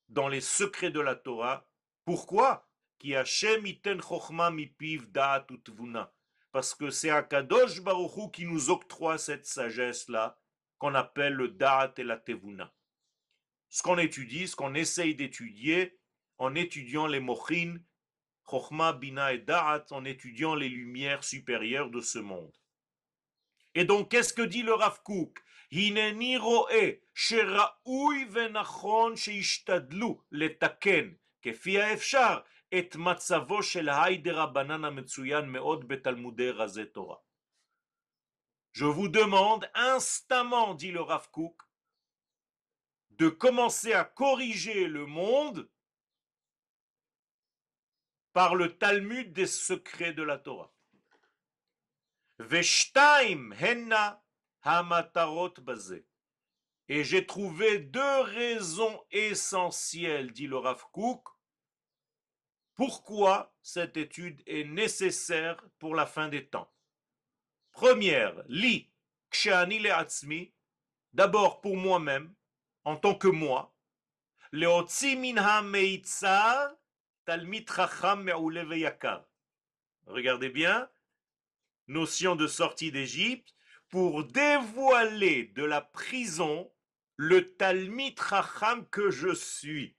dans les secrets de la Torah. Pourquoi? Parce que c'est Akadosh Baruch Hu qui nous octroie cette sagesse-là, qu'on appelle le Da'at et la Tevuna. Ce qu'on étudie, ce qu'on essaye d'étudier, en étudiant les Mochin, Chochma, Bina et Da'at, en étudiant les lumières supérieures de ce monde. Et donc, qu'est-ce que dit le Rav Kook? Hineni ro'e sheraoui venachon sheishtadlu letaken kefi haefshar et matzavo shel hayde rabbanan hametsuyan meod betalmudei razeh Torah. Je vous demande instamment, dit le Rav Kook, de commencer à corriger le monde par le Talmud des secrets de la Torah. Veshtaim henna hamatarot bazeh. Et j'ai trouvé deux raisons essentielles, dit le Rav Kook, pourquoi cette étude est nécessaire pour la fin des temps. Première, li kshani le'atzmi, d'abord pour moi-même, en tant que moi, leotzi minha meitzar talmid chacham me'ule veyakar. Regardez bien, notion de sortie d'Égypte, pour dévoiler de la prison le Talmid Chacham que je suis.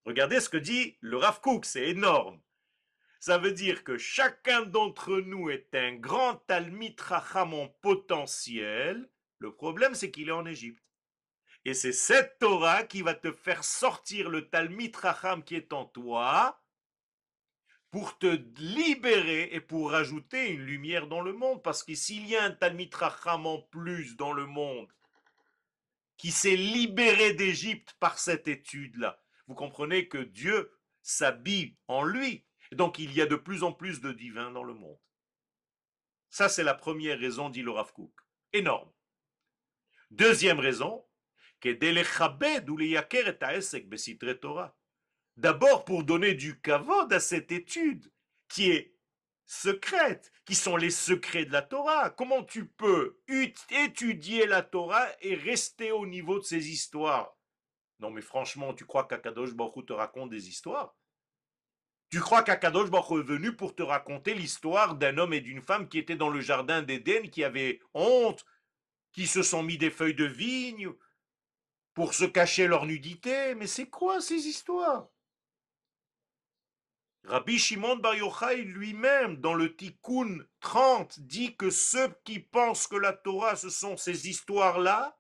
Regardez ce que dit le Rav Kook, c'est énorme. Ça veut dire que chacun d'entre nous est un grand Talmid Chacham en potentiel. Le problème, c'est qu'il est en Égypte. Et c'est cette Torah qui va te faire sortir le Talmid Chacham qui est en toi pour te libérer et pour rajouter une lumière dans le monde. Parce que s'il y a un Talmid Chacham en plus dans le monde qui s'est libéré d'Égypte par cette étude-là, vous comprenez que Dieu s'habille en lui. Donc il y a de plus en plus de divins dans le monde. Ça, c'est la première raison, dit le Rav Kook. Énorme. Deuxième raison, d'abord pour donner du kavod à cette étude qui est secrète, qui sont les secrets de la Torah. Comment tu peux étudier la Torah et rester au niveau de ces histoires? Non mais franchement, tu crois qu'Akadosh Baruch Hu te raconte des histoires? Tu crois qu'Akadosh Baruch Hu est venu pour te raconter l'histoire d'un homme et d'une femme qui étaient dans le jardin d'Éden, qui avaient honte, qui se sont mis des feuilles de vigne pour se cacher leur nudité? Mais c'est quoi ces histoires? Rabbi Shimon Bar Yochai lui-même, dans le Tikkun 30, dit que ceux qui pensent que la Torah, ce sont ces histoires-là,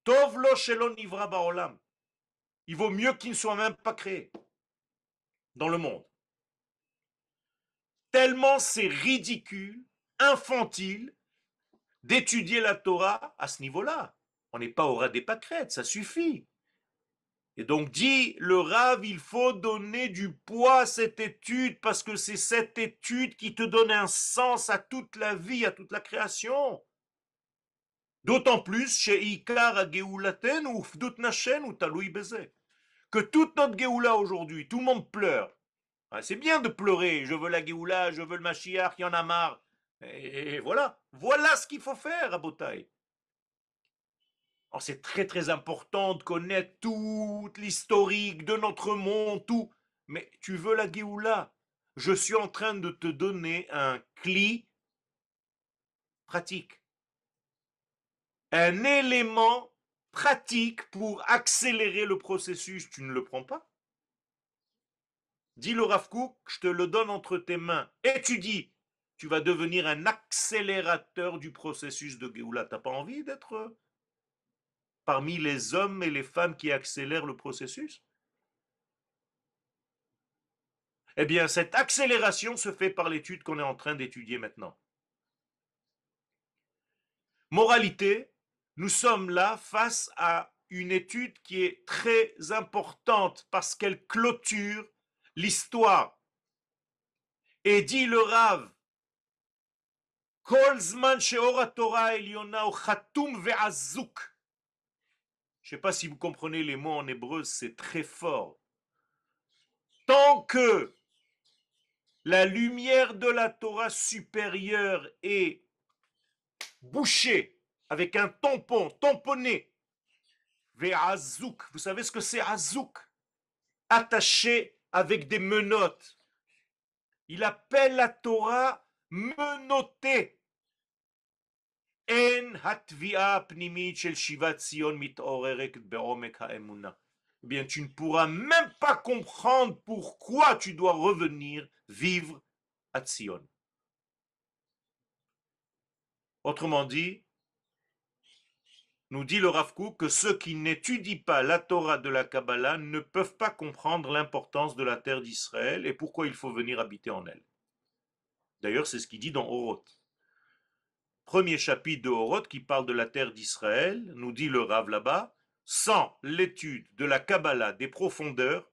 Tov lo shelo nivra ba'olam. Il vaut mieux qu'ils ne soient même pas créés dans le monde. Tellement c'est ridicule, infantile, d'étudier la Torah à ce niveau-là. On n'est pas au ras des pâquerettes, ça suffit. Et donc dit le Rav, il faut donner du poids à cette étude parce que c'est cette étude qui te donne un sens à toute la vie, à toute la création. D'autant plus chez Ikar Geulaten ou Fdut Nashen ou Taloui Beze. Que toute notre Geoula aujourd'hui, tout le monde pleure. C'est bien de pleurer, je veux la Geoula, je veux le Mashiach, il y en a marre. Et voilà, voilà ce qu'il faut faire à Botaï. C'est très très important de connaître toute l'historique de notre monde, tout. Mais tu veux la Géoula? Je suis en train de te donner un cli pratique. Un élément pratique pour accélérer le processus. Tu ne le prends pas? Dis le Rav Kook, je te le donne entre tes mains. Étudie. Tu vas devenir un accélérateur du processus de Géoula. T'as pas envie d'être parmi les hommes et les femmes qui accélèrent le processus? Eh bien, cette accélération se fait par l'étude qu'on est en train d'étudier maintenant. Moralité, nous sommes là face à une étude qui est très importante parce qu'elle clôture l'histoire. Et dit le Rav, Kol zman she'or Torah Eliona chatum ve'azuk. Je ne sais pas si vous comprenez les mots en hébreu, c'est très fort. Tant que la lumière de la Torah supérieure est bouchée avec un tampon, tamponné, ve'azouk. Vous savez ce que c'est azouk? Attaché avec des menottes. Il appelle la Torah menottée. En hatvia pnimit shel shivat Zion mit'oreret be'omek ha'emuna. Eh bien, tu ne pourras même pas comprendre pourquoi tu dois revenir vivre à Tzion. Autrement dit, nous dit le Rav Kook que ceux qui n'étudient pas la Torah de la Kabbalah ne peuvent pas comprendre l'importance de la terre d'Israël et pourquoi il faut venir habiter en elle. D'ailleurs, c'est ce qu'il dit dans Oroth. Premier chapitre de Oroth qui parle de la terre d'Israël, nous dit le Rav là-bas, sans l'étude de la Kabbalah des profondeurs,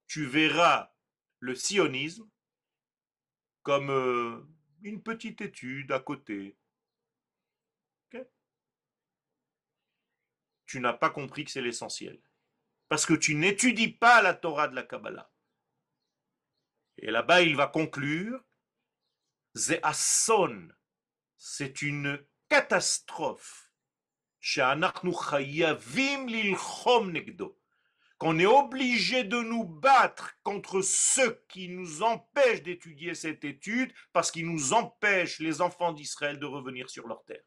tu verras le sionisme comme une petite étude à côté. Ok. Tu n'as pas compris que c'est l'essentiel. Parce que tu n'étudies pas la Torah de la Kabbalah. Et là-bas, il va conclure, c'est asson, c'est une catastrophe. She'anachnu chayavim lilchom negdo. Qu'on est obligé de nous battre contre ceux qui nous empêchent d'étudier cette étude parce qu'ils nous empêchent, les enfants d'Israël, de revenir sur leur terre.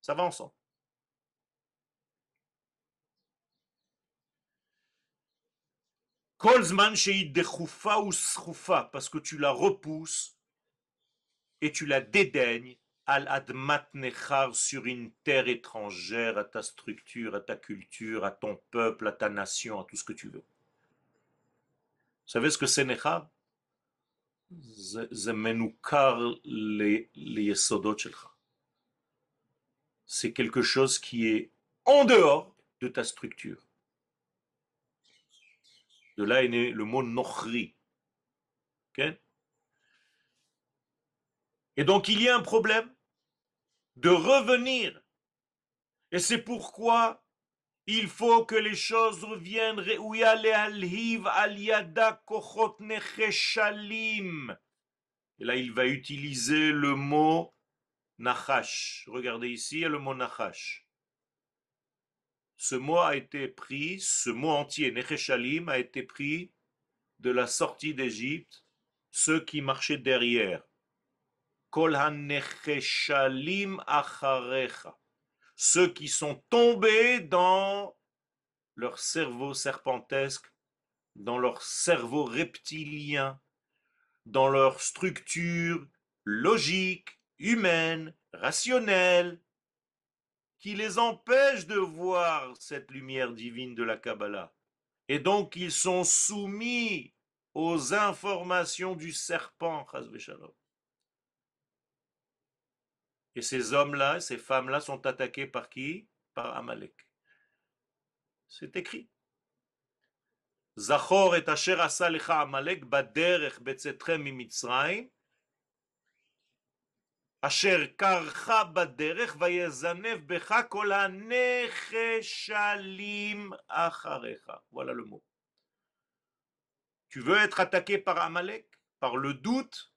Ça va ensemble. Kolzman sheidechoufa ou schoufa, parce que tu la repousses et tu la dédaignes al admat nechar, sur une terre étrangère à ta structure, à ta culture, à ton peuple, à ta nation, à tout ce que tu veux. Vous savez ce que c'est nechar? זה מנוכר ליסודות שלך. C'est quelque chose qui est en dehors de ta structure. De là est né le mot nochri. Okay? Et donc il y a un problème de revenir. Et c'est pourquoi il faut que les choses reviennent. Re'uya le'alhiv al yada kochot necheshalim. Et là il va utiliser le mot nachash. Regardez ici, il y a le mot nachash. Ce mot a été pris, ce mot entier, Necheshalim, a été pris de la sortie d'Égypte, ceux qui marchaient derrière. Kol ha-necheshalim acharecha. Ceux qui sont tombés dans leur cerveau serpentesque, dans leur cerveau reptilien, dans leur structure logique, humaine, rationnelle, qui les empêche de voir cette lumière divine de la Kabbalah. Et donc, ils sont soumis aux informations du serpent. Et ces hommes-là, ces femmes-là sont attaqués par qui? Par Amalek. C'est écrit. Zachor et asher asa lecha Amalek baderech betzetrem mimitzrayim asher karcha baderech vayezanev becha kol hanecheshalim acharecha. Voilà le mot. Tu veux être attaqué par Amalek, par le doute?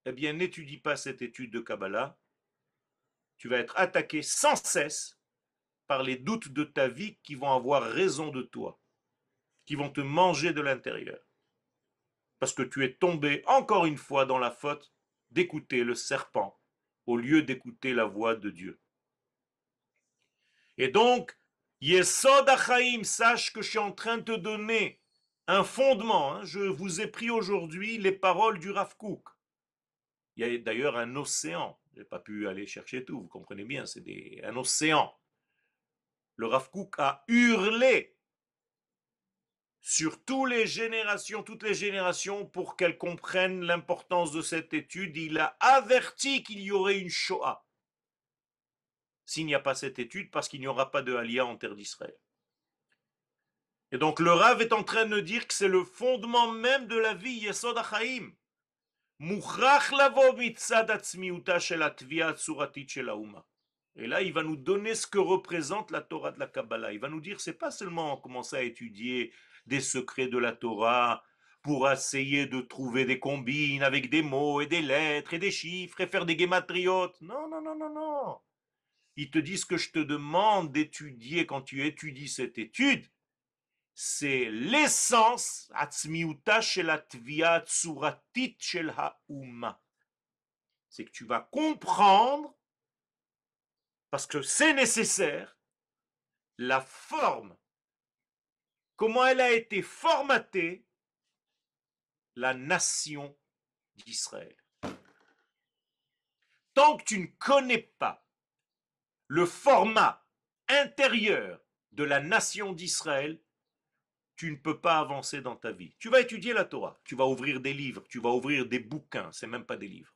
Eh bien, n'étudie pas cette étude de Kabbalah. Tu vas être attaqué sans cesse par les doutes de ta vie qui vont avoir raison de toi, qui vont te manger de l'intérieur. Parce que tu es tombé encore une fois dans la faute d'écouter le serpent au lieu d'écouter la voix de Dieu. Et donc, Yesod Achaim, sache que je suis en train de te donner un fondement. Je vous ai pris aujourd'hui les paroles du Rav Kook. Il y a d'ailleurs un océan. Je n'ai pas pu aller chercher tout, vous comprenez bien, c'est un océan. Le Rav Kook a hurlé sur toutes les générations pour qu'elles comprennent l'importance de cette étude. Il a averti qu'il y aurait une Shoah s'il n'y a pas cette étude, parce qu'il n'y aura pas de Aliyah en terre d'Israël. Et donc le Rav est en train de dire que c'est le fondement même de la vie, Yesod HaChaim. Mukhrach lavo mitzad atzmiuta shel hatvia tsuratit shel hauma. Et là, il va nous donner ce que représente la Torah de la Kabbalah. Il va nous dire, c'est pas seulement commencer à étudier des secrets de la Torah pour essayer de trouver des combines avec des mots et des lettres et des chiffres et faire des guématriotes. Non, non, non, non, non. Il te dit ce que je te demande d'étudier quand tu étudies cette étude, c'est l'essence, atzmiuta shel hatvia tsuratit shel hauma. C'est que tu vas comprendre, parce que c'est nécessaire, la forme, comment elle a été formatée, la nation d'Israël. Tant que tu ne connais pas le format intérieur de la nation d'Israël, tu ne peux pas avancer dans ta vie. Tu vas étudier la Torah, tu vas ouvrir des livres, tu vas ouvrir des bouquins, c'est même pas des livres.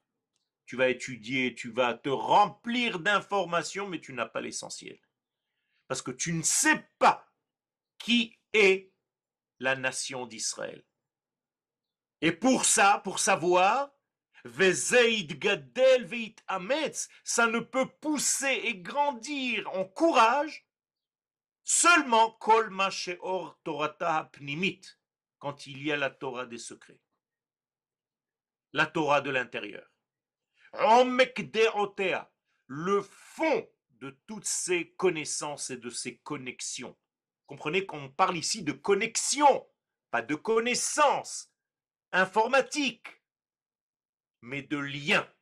Tu vas étudier, tu vas te remplir d'informations, mais tu n'as pas l'essentiel. Parce que tu ne sais pas qui est la nation d'Israël. Et pour ça, pour savoir, Vezeit gadel veit ametz, ça ne peut pousser et grandir en courage seulement kol ma sheor torata pnimit, quand il y a la Torah des secrets, la Torah de l'intérieur. Omek deotea, le fond de toutes ces connaissances et de ces connexions. Comprenez qu'on parle ici de connexion, pas de connaissances informatiques, mais de lien.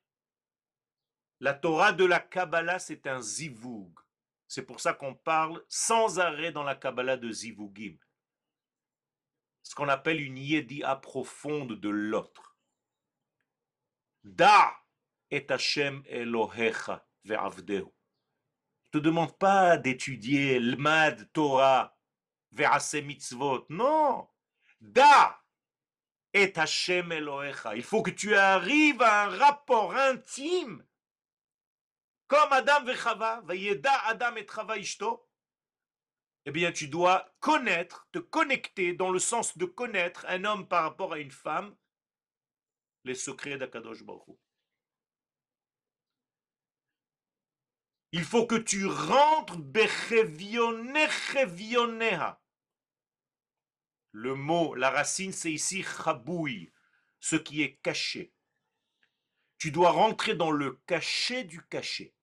La Torah de la Kabbalah, c'est un zivug. C'est pour ça qu'on parle sans arrêt dans la Kabbalah de zivugim. Ce qu'on appelle une yédia profonde de l'autre. Da et Hashem Elohecha ve'avdehu. Ne te demande pas d'étudier l'mad Torah ve'ase mitzvot. Non. Da et Hashem Elohecha. Il faut que tu arrives à un rapport intime comme Adam et Chava, Vayeda Adam et Chava ishto. Eh bien, tu dois connaître, te connecter dans le sens de connaître un homme par rapport à une femme, les secrets d'Akadosh Baruch Hu. Il faut que tu rentres bechevionneha. Le mot, la racine, c'est ici chaboui, ce qui est caché. Tu dois rentrer dans le cachet du cachet.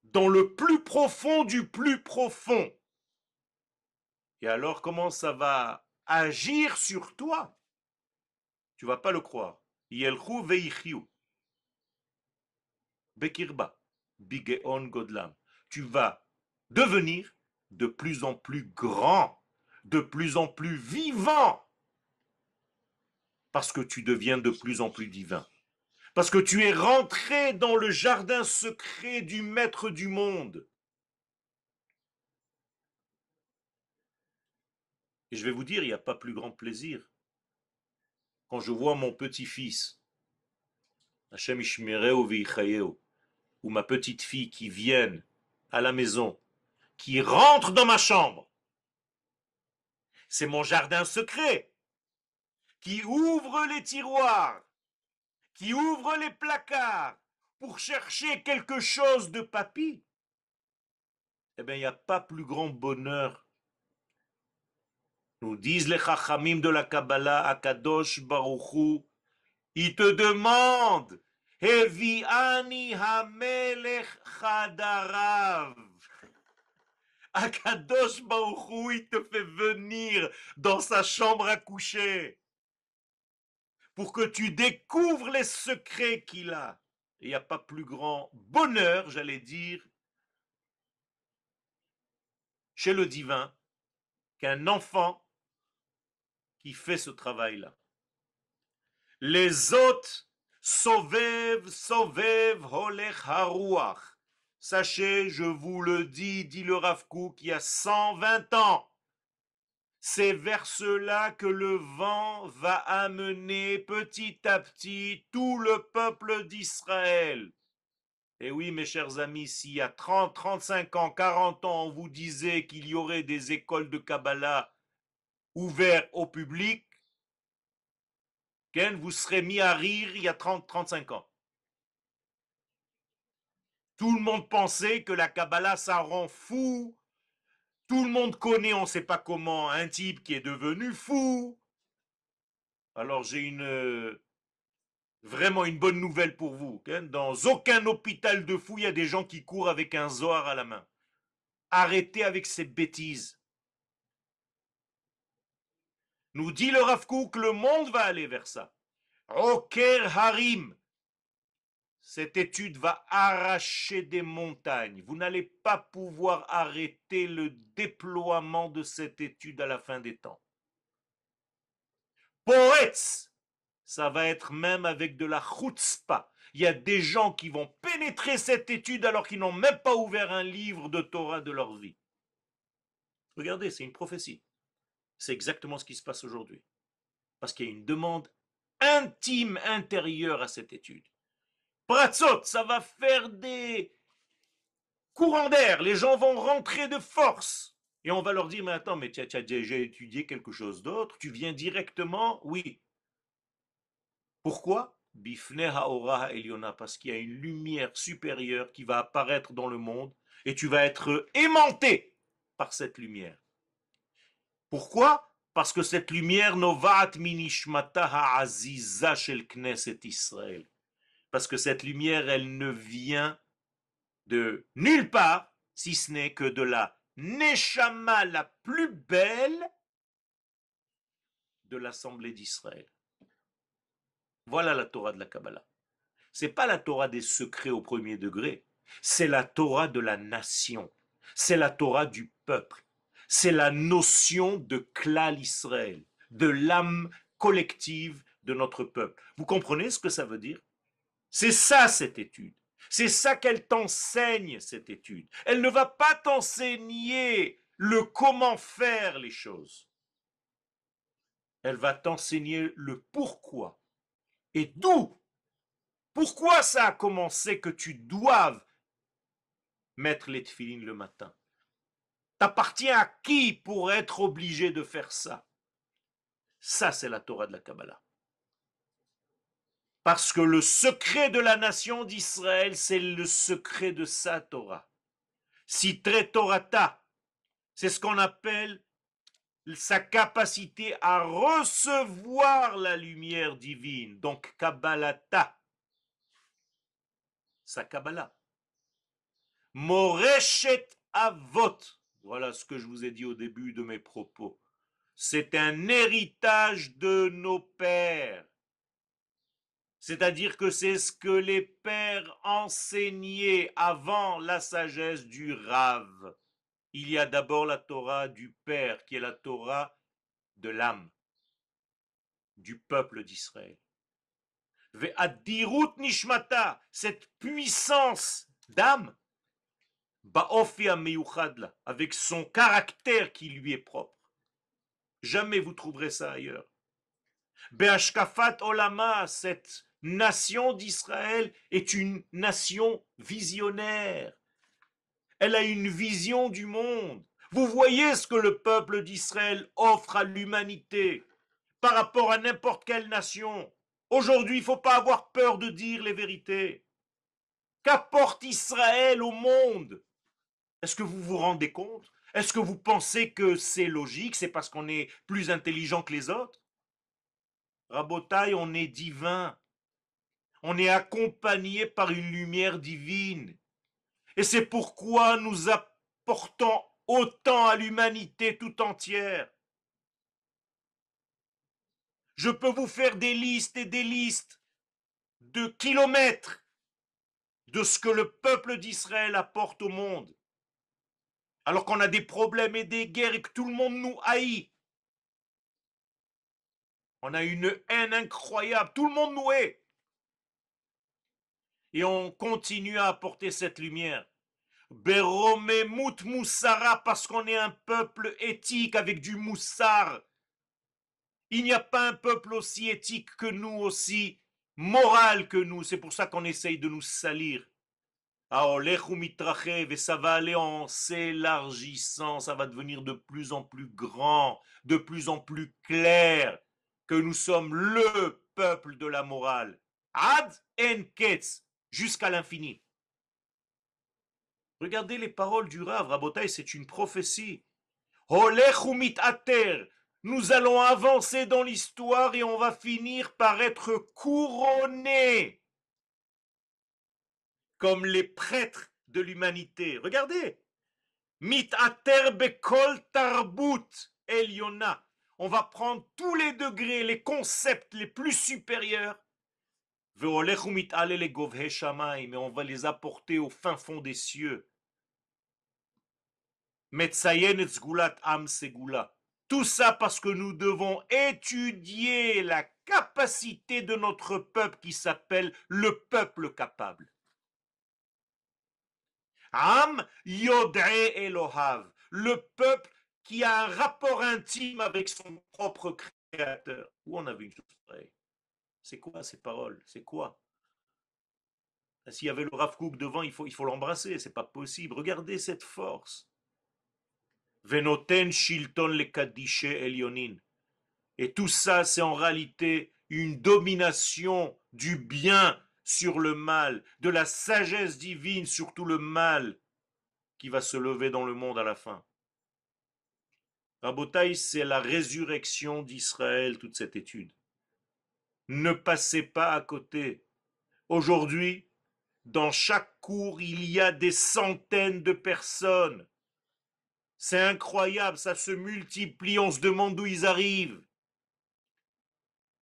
Dans le plus profond du plus profond. Et alors, comment ça va agir sur toi? Tu vas pas le croire. Yelchu veichiu. Bekirba. Bigeon godlam. Tu vas devenir de plus en plus grand, de plus en plus vivant. Parce que tu deviens de plus en plus divin. Parce que tu es rentré dans le jardin secret du maître du monde. Et je vais vous dire, il n'y a pas plus grand plaisir. Quand je vois mon petit-fils, Hashem Ishmereu v'Ichayeu, ou ma petite fille qui viennent à la maison, qui rentrent dans ma chambre, c'est mon jardin secret, qui ouvre les tiroirs, qui ouvre les placards pour chercher quelque chose de papy. Eh bien, il n'y a pas plus grand bonheur. Nous disent les chachamim de la Kabbalah, Akadosh Baruch Hu, ils te demandent, Heviani hamelech chadarav. Akadosh Baruch Hu, il te fait venir dans sa chambre à coucher pour que tu découvres les secrets qu'il a. Il n'y a pas plus grand bonheur, j'allais dire, chez le divin qu'un enfant qui fait ce travail-là. Les autres, sovev, sovev, holech haruach. Sachez, je vous le dis, dit le Rav Kook, il y a 120 ans, c'est vers cela que le vent va amener petit à petit tout le peuple d'Israël. Et oui, mes chers amis, s'il y a 30, 35 ans, 40 ans, on vous disait qu'il y aurait des écoles de Kabbalah ouvertes au public, vous serez mis à rire il y a 30, 35 ans. Tout le monde pensait que la Kabbalah, ça rend fou. Tout le monde connaît, on ne sait pas comment, un type qui est devenu fou. Alors j'ai vraiment une bonne nouvelle pour vous. Dans aucun hôpital de fou, il y a des gens qui courent avec un zohar à la main. Arrêtez avec ces bêtises. Nous dit le Rav Kook, le monde va aller vers ça. Oker Harim. Cette étude va arracher des montagnes. Vous n'allez pas pouvoir arrêter le déploiement de cette étude à la fin des temps. Poetz, ça va être même avec de la chutzpah. Il y a des gens qui vont pénétrer cette étude alors qu'ils n'ont même pas ouvert un livre de Torah de leur vie. Regardez, c'est une prophétie. C'est exactement ce qui se passe aujourd'hui. Parce qu'il y a une demande intime, intérieure à cette étude. Pratzot, ça va faire des courants d'air. Les gens vont rentrer de force. Et on va leur dire, mais attends, mais tu as déjà étudié quelque chose d'autre? Tu viens directement? Oui. Pourquoi? Bifne haora ha'elyona, parce qu'il y a une lumière supérieure qui va apparaître dans le monde et tu vas être aimanté par cette lumière. Pourquoi? Parce que cette lumière novat minishmata ha'aziza shel Knesset Israël. Parce que cette lumière, elle ne vient de nulle part, si ce n'est que de la neshama la plus belle de l'Assemblée d'Israël. Voilà la Torah de la Kabbalah. C'est pas la Torah des secrets au premier degré, c'est la Torah de la nation, c'est la Torah du peuple, c'est la notion de klal Israël, de l'âme collective de notre peuple. Vous comprenez ce que ça veut dire? C'est ça cette étude. C'est ça qu'elle t'enseigne, cette étude. Elle ne va pas t'enseigner le comment faire les choses. Elle va t'enseigner le pourquoi et d'où. Pourquoi ça a commencé que tu doives mettre les tefilines le matin? T'appartiens à qui pour être obligé de faire ça? Ça, c'est la Torah de la Kabbalah. Parce que le secret de la nation d'Israël, c'est le secret de sa Torah. Sitre Torata, c'est ce qu'on appelle sa capacité à recevoir la lumière divine. Donc, Kabbalata, sa Kabbalah. Moreshet Avot, voilà ce que je vous ai dit au début de mes propos. C'est un héritage de nos pères. C'est-à-dire que c'est ce que les pères enseignaient avant la sagesse du Rav. Il y a d'abord la Torah du Père, qui est la Torah de l'âme, du peuple d'Israël. Ve'adirut nishmata, cette puissance d'âme, ba'ofi ameyuchadla, avec son caractère qui lui est propre. Jamais vous trouverez ça ailleurs. Be'ashkafat olama, cette nation d'Israël est une nation visionnaire. Elle a une vision du monde. Vous voyez ce que le peuple d'Israël offre à l'humanité par rapport à n'importe quelle nation. Aujourd'hui, il ne faut pas avoir peur de dire les vérités. Qu'apporte Israël au monde? Est-ce que vous vous rendez compte? Est-ce que vous pensez que c'est logique? C'est parce qu'on est plus intelligent que les autres? Rabotaï, on est divin. On est accompagné par une lumière divine. Et c'est pourquoi nous apportons autant à l'humanité tout entière. Je peux vous faire des listes et des listes de kilomètres de ce que le peuple d'Israël apporte au monde. Alors qu'on a des problèmes et des guerres et que tout le monde nous haït. On a une haine incroyable, tout le monde nous hait. Et on continue à apporter cette lumière. Berome mout moussara, parce qu'on est un peuple éthique avec du moussar. Il n'y a pas un peuple aussi éthique que nous, aussi moral que nous. C'est pour ça qu'on essaye de nous salir. Et ça va aller en s'élargissant, ça va devenir de plus en plus grand, de plus en plus clair que nous sommes le peuple de la morale. Ad en ketz, jusqu'à l'infini. Regardez les paroles du Rav, Rabotai, c'est une prophétie. Nous allons avancer dans l'histoire et on va finir par être couronnés comme les prêtres de l'humanité. Regardez. Mitater bekol tarbut eliona. On va prendre tous les degrés, les concepts les plus supérieurs. Mais on va les apporter au fin fond des cieux. Tout ça parce que nous devons étudier la capacité de notre peuple qui s'appelle le peuple capable. Am Yodre Elohav, le peuple qui a un rapport intime avec son propre créateur. Où on a vu une chose pareille? C'est quoi ces paroles? C'est quoi? S'il y avait le Rav Kook devant, il faut l'embrasser, c'est pas possible. Regardez cette force. Venoten Shilton le Kadishe Elionin. Et tout ça, c'est en réalité une domination du bien sur le mal, de la sagesse divine sur tout le mal qui va se lever dans le monde à la fin. Rabotaï, c'est la résurrection d'Israël, toute cette étude. Ne passez pas à côté. Aujourd'hui, dans chaque cours, il y a des centaines de personnes. C'est incroyable, ça se multiplie, on se demande d'où ils arrivent.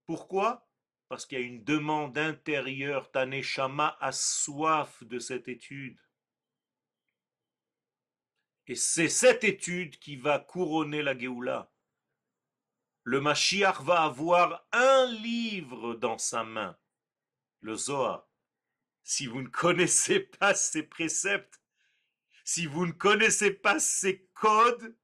Pourquoi? Parce qu'il y a une demande intérieure. Taneshama a soif de cette étude. Et c'est cette étude qui va couronner la Géoula. Le Mashiach va avoir un livre dans sa main, le Zohar. Si vous ne connaissez pas ces préceptes, si vous ne connaissez pas ces codes,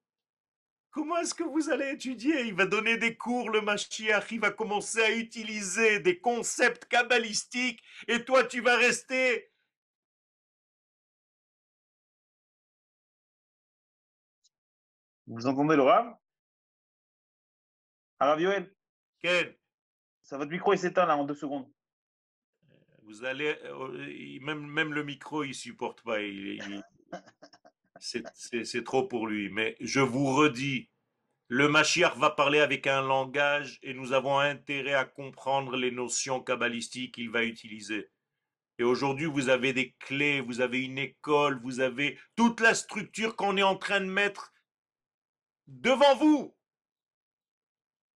comment est-ce que vous allez étudier? Il va donner des cours, le Mashiach, il va commencer à utiliser des concepts kabbalistiques, et toi tu vas rester. Vous entendez le Rav? Rav Yoel, Ken, votre micro il s'éteint là en 2 secondes. vous allez, même le micro il supporte pas, c'est trop pour lui. Mais je vous redis, le Mashiach va parler avec un langage et nous avons intérêt à comprendre les notions kabbalistiques qu'il va utiliser. Et aujourd'hui, vous avez des clés, vous avez une école, vous avez toute la structure qu'on est en train de mettre devant vous.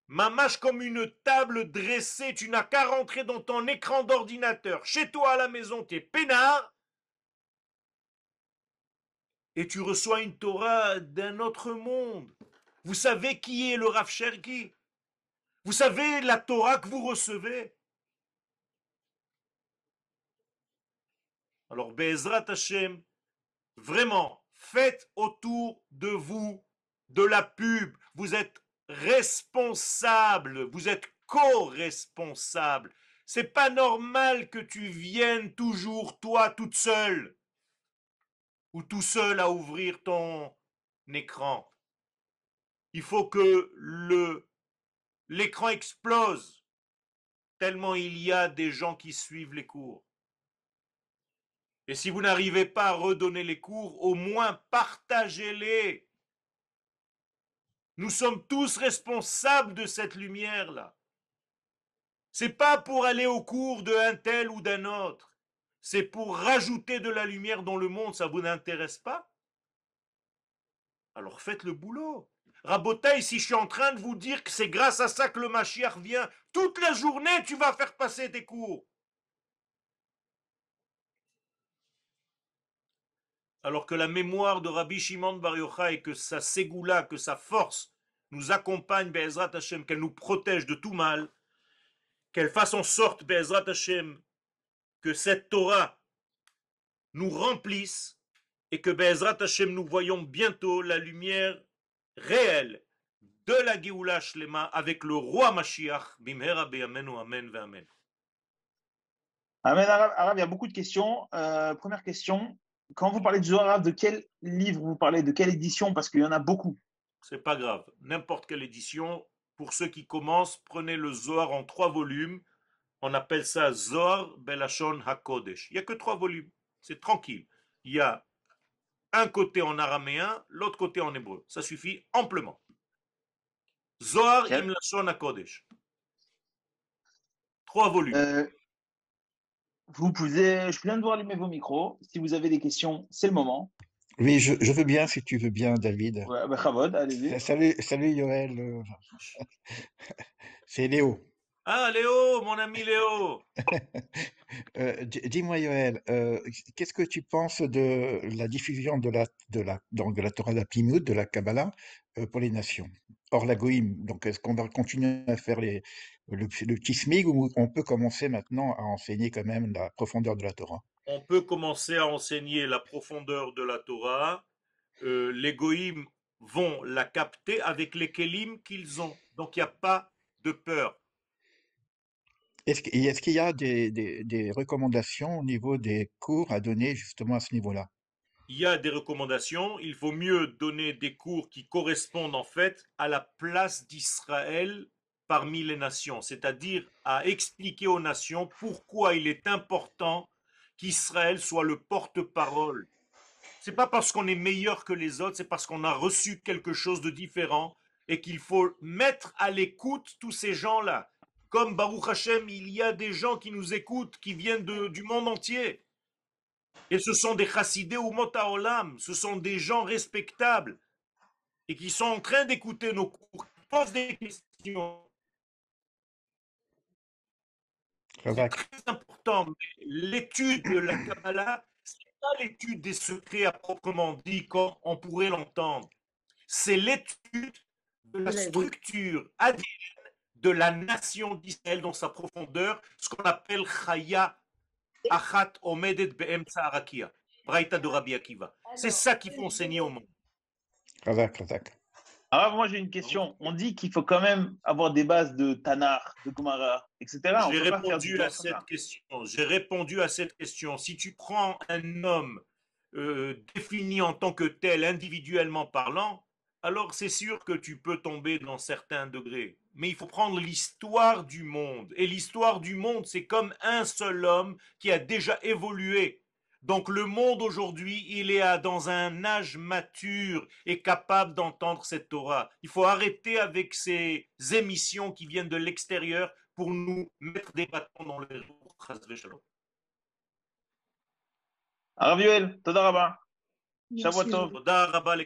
Mamache comme une table dressée, tu n'as qu'à rentrer dans ton écran d'ordinateur. Chez toi à la maison, tu es peinard et tu reçois une Torah d'un autre monde. Vous savez qui est le Rav Cherki? Vous savez la Torah que vous recevez? Alors, Be'ezrat Hashem, vraiment, faites autour de vous de la pub. Vous êtes responsable, vous êtes co-responsable. C'est pas normal que tu viennes toujours toi toute seule ou tout seul à ouvrir ton écran. Il faut que l'écran explose tellement il y a des gens qui suivent les cours. Et si vous n'arrivez pas à redonner les cours, au moins partagez-les. Nous sommes tous responsables de cette lumière-là. C'est pas pour aller au cours d'un tel ou d'un autre. C'est pour rajouter de la lumière dans le monde. Ça vous n'intéresse pas? Alors faites le boulot. Rabotaï, si je suis en train de vous dire que c'est grâce à ça que le Mashiach vient, toute la journée tu vas faire passer tes cours. Alors que la mémoire de Rabbi Shimon Bar Yochai, que sa ségoula, que sa force nous accompagne, Be'ezrat Hashem, qu'elle nous protège de tout mal, qu'elle fasse en sorte, Be'ezrat Hashem, que cette Torah nous remplisse et que Be'ezrat Hashem, nous voyons bientôt la lumière réelle de la Géoula Shlema avec le roi Mashiach, Bimhera Beyamenu, Amen, Amen. Amen, Arabe, il y a beaucoup de questions. Première question, quand vous parlez de Zohar, Arabe, de quel livre vous parlez, de quelle édition? Parce qu'il y en a beaucoup. C'est pas grave, n'importe quelle édition. Pour ceux qui commencent, prenez le Zohar en 3 volumes. On appelle ça Zohar Belashon HaKodesh. Il n'y a que 3 volumes. C'est tranquille. Il y a un côté en araméen, l'autre côté en hébreu. Ça suffit amplement. Zohar Okay. im Lashon HaKodesh. 3 volumes. Je viens de voir allumer vos micros. Si vous avez des questions, c'est le moment. Oui, je veux bien, si tu veux bien, David. Ouais, bah, Chavod, allez-y. Salut Yoël, c'est Léo. Ah, Léo, mon ami Léo. Dis-moi Yoël, qu'est-ce que tu penses de la diffusion donc de la Torah d'Aplimut, de la Kabbalah, pour les nations, hors la Goïm? Donc est-ce qu'on va continuer à faire le petit SMIG ou on peut commencer maintenant à enseigner quand même la profondeur de la Torah? On peut commencer à enseigner la profondeur de la Torah. Les goïms vont la capter avec les kélim qu'ils ont. Donc il n'y a pas de peur. Est-ce qu'il y a des recommandations au niveau des cours à donner justement à ce niveau-là? Il y a des recommandations. Il faut mieux donner des cours qui correspondent en fait à la place d'Israël parmi les nations, c'est-à-dire à expliquer aux nations pourquoi il est important qu'Israël soit le porte-parole. C'est pas parce qu'on est meilleur que les autres, c'est parce qu'on a reçu quelque chose de différent et qu'il faut mettre à l'écoute tous ces gens-là. Comme Baruch Hashem, il y a des gens qui nous écoutent, qui viennent du monde entier. Et ce sont des chassidés ou motaolam, ce sont des gens respectables et qui sont en train d'écouter nos cours, qui posent des questions. C'est très important. L'étude de la Kabbalah, ce n'est pas l'étude des secrets à proprement dit, comme on pourrait l'entendre. C'est l'étude de la structure ADN de la nation d'Israël dans sa profondeur, ce qu'on appelle Chaya Achat Omedet Be'emtsa Arakia, Braïta de Rabbi Akiva. C'est ça qu'il faut enseigner au monde. Alors, moi, j'ai une question. On dit qu'il faut quand même avoir des bases de Tanar, de Gemara, etc. On J'ai peut pas faire du répondu à droit comme ça. cette question. J'ai répondu à cette question. Si tu prends un homme défini en tant que tel, individuellement parlant, alors c'est sûr que tu peux tomber dans certains degrés. Mais il faut prendre l'histoire du monde. Et l'histoire du monde, c'est comme un seul homme qui a déjà évolué. Donc le monde aujourd'hui, il est dans un âge mature et capable d'entendre cette Torah. Il faut arrêter avec ces émissions qui viennent de l'extérieur pour nous mettre des bâtons dans les roues. Rav Yoel, Toda Rabba. Merci. Shavuot Tov. Toda rabba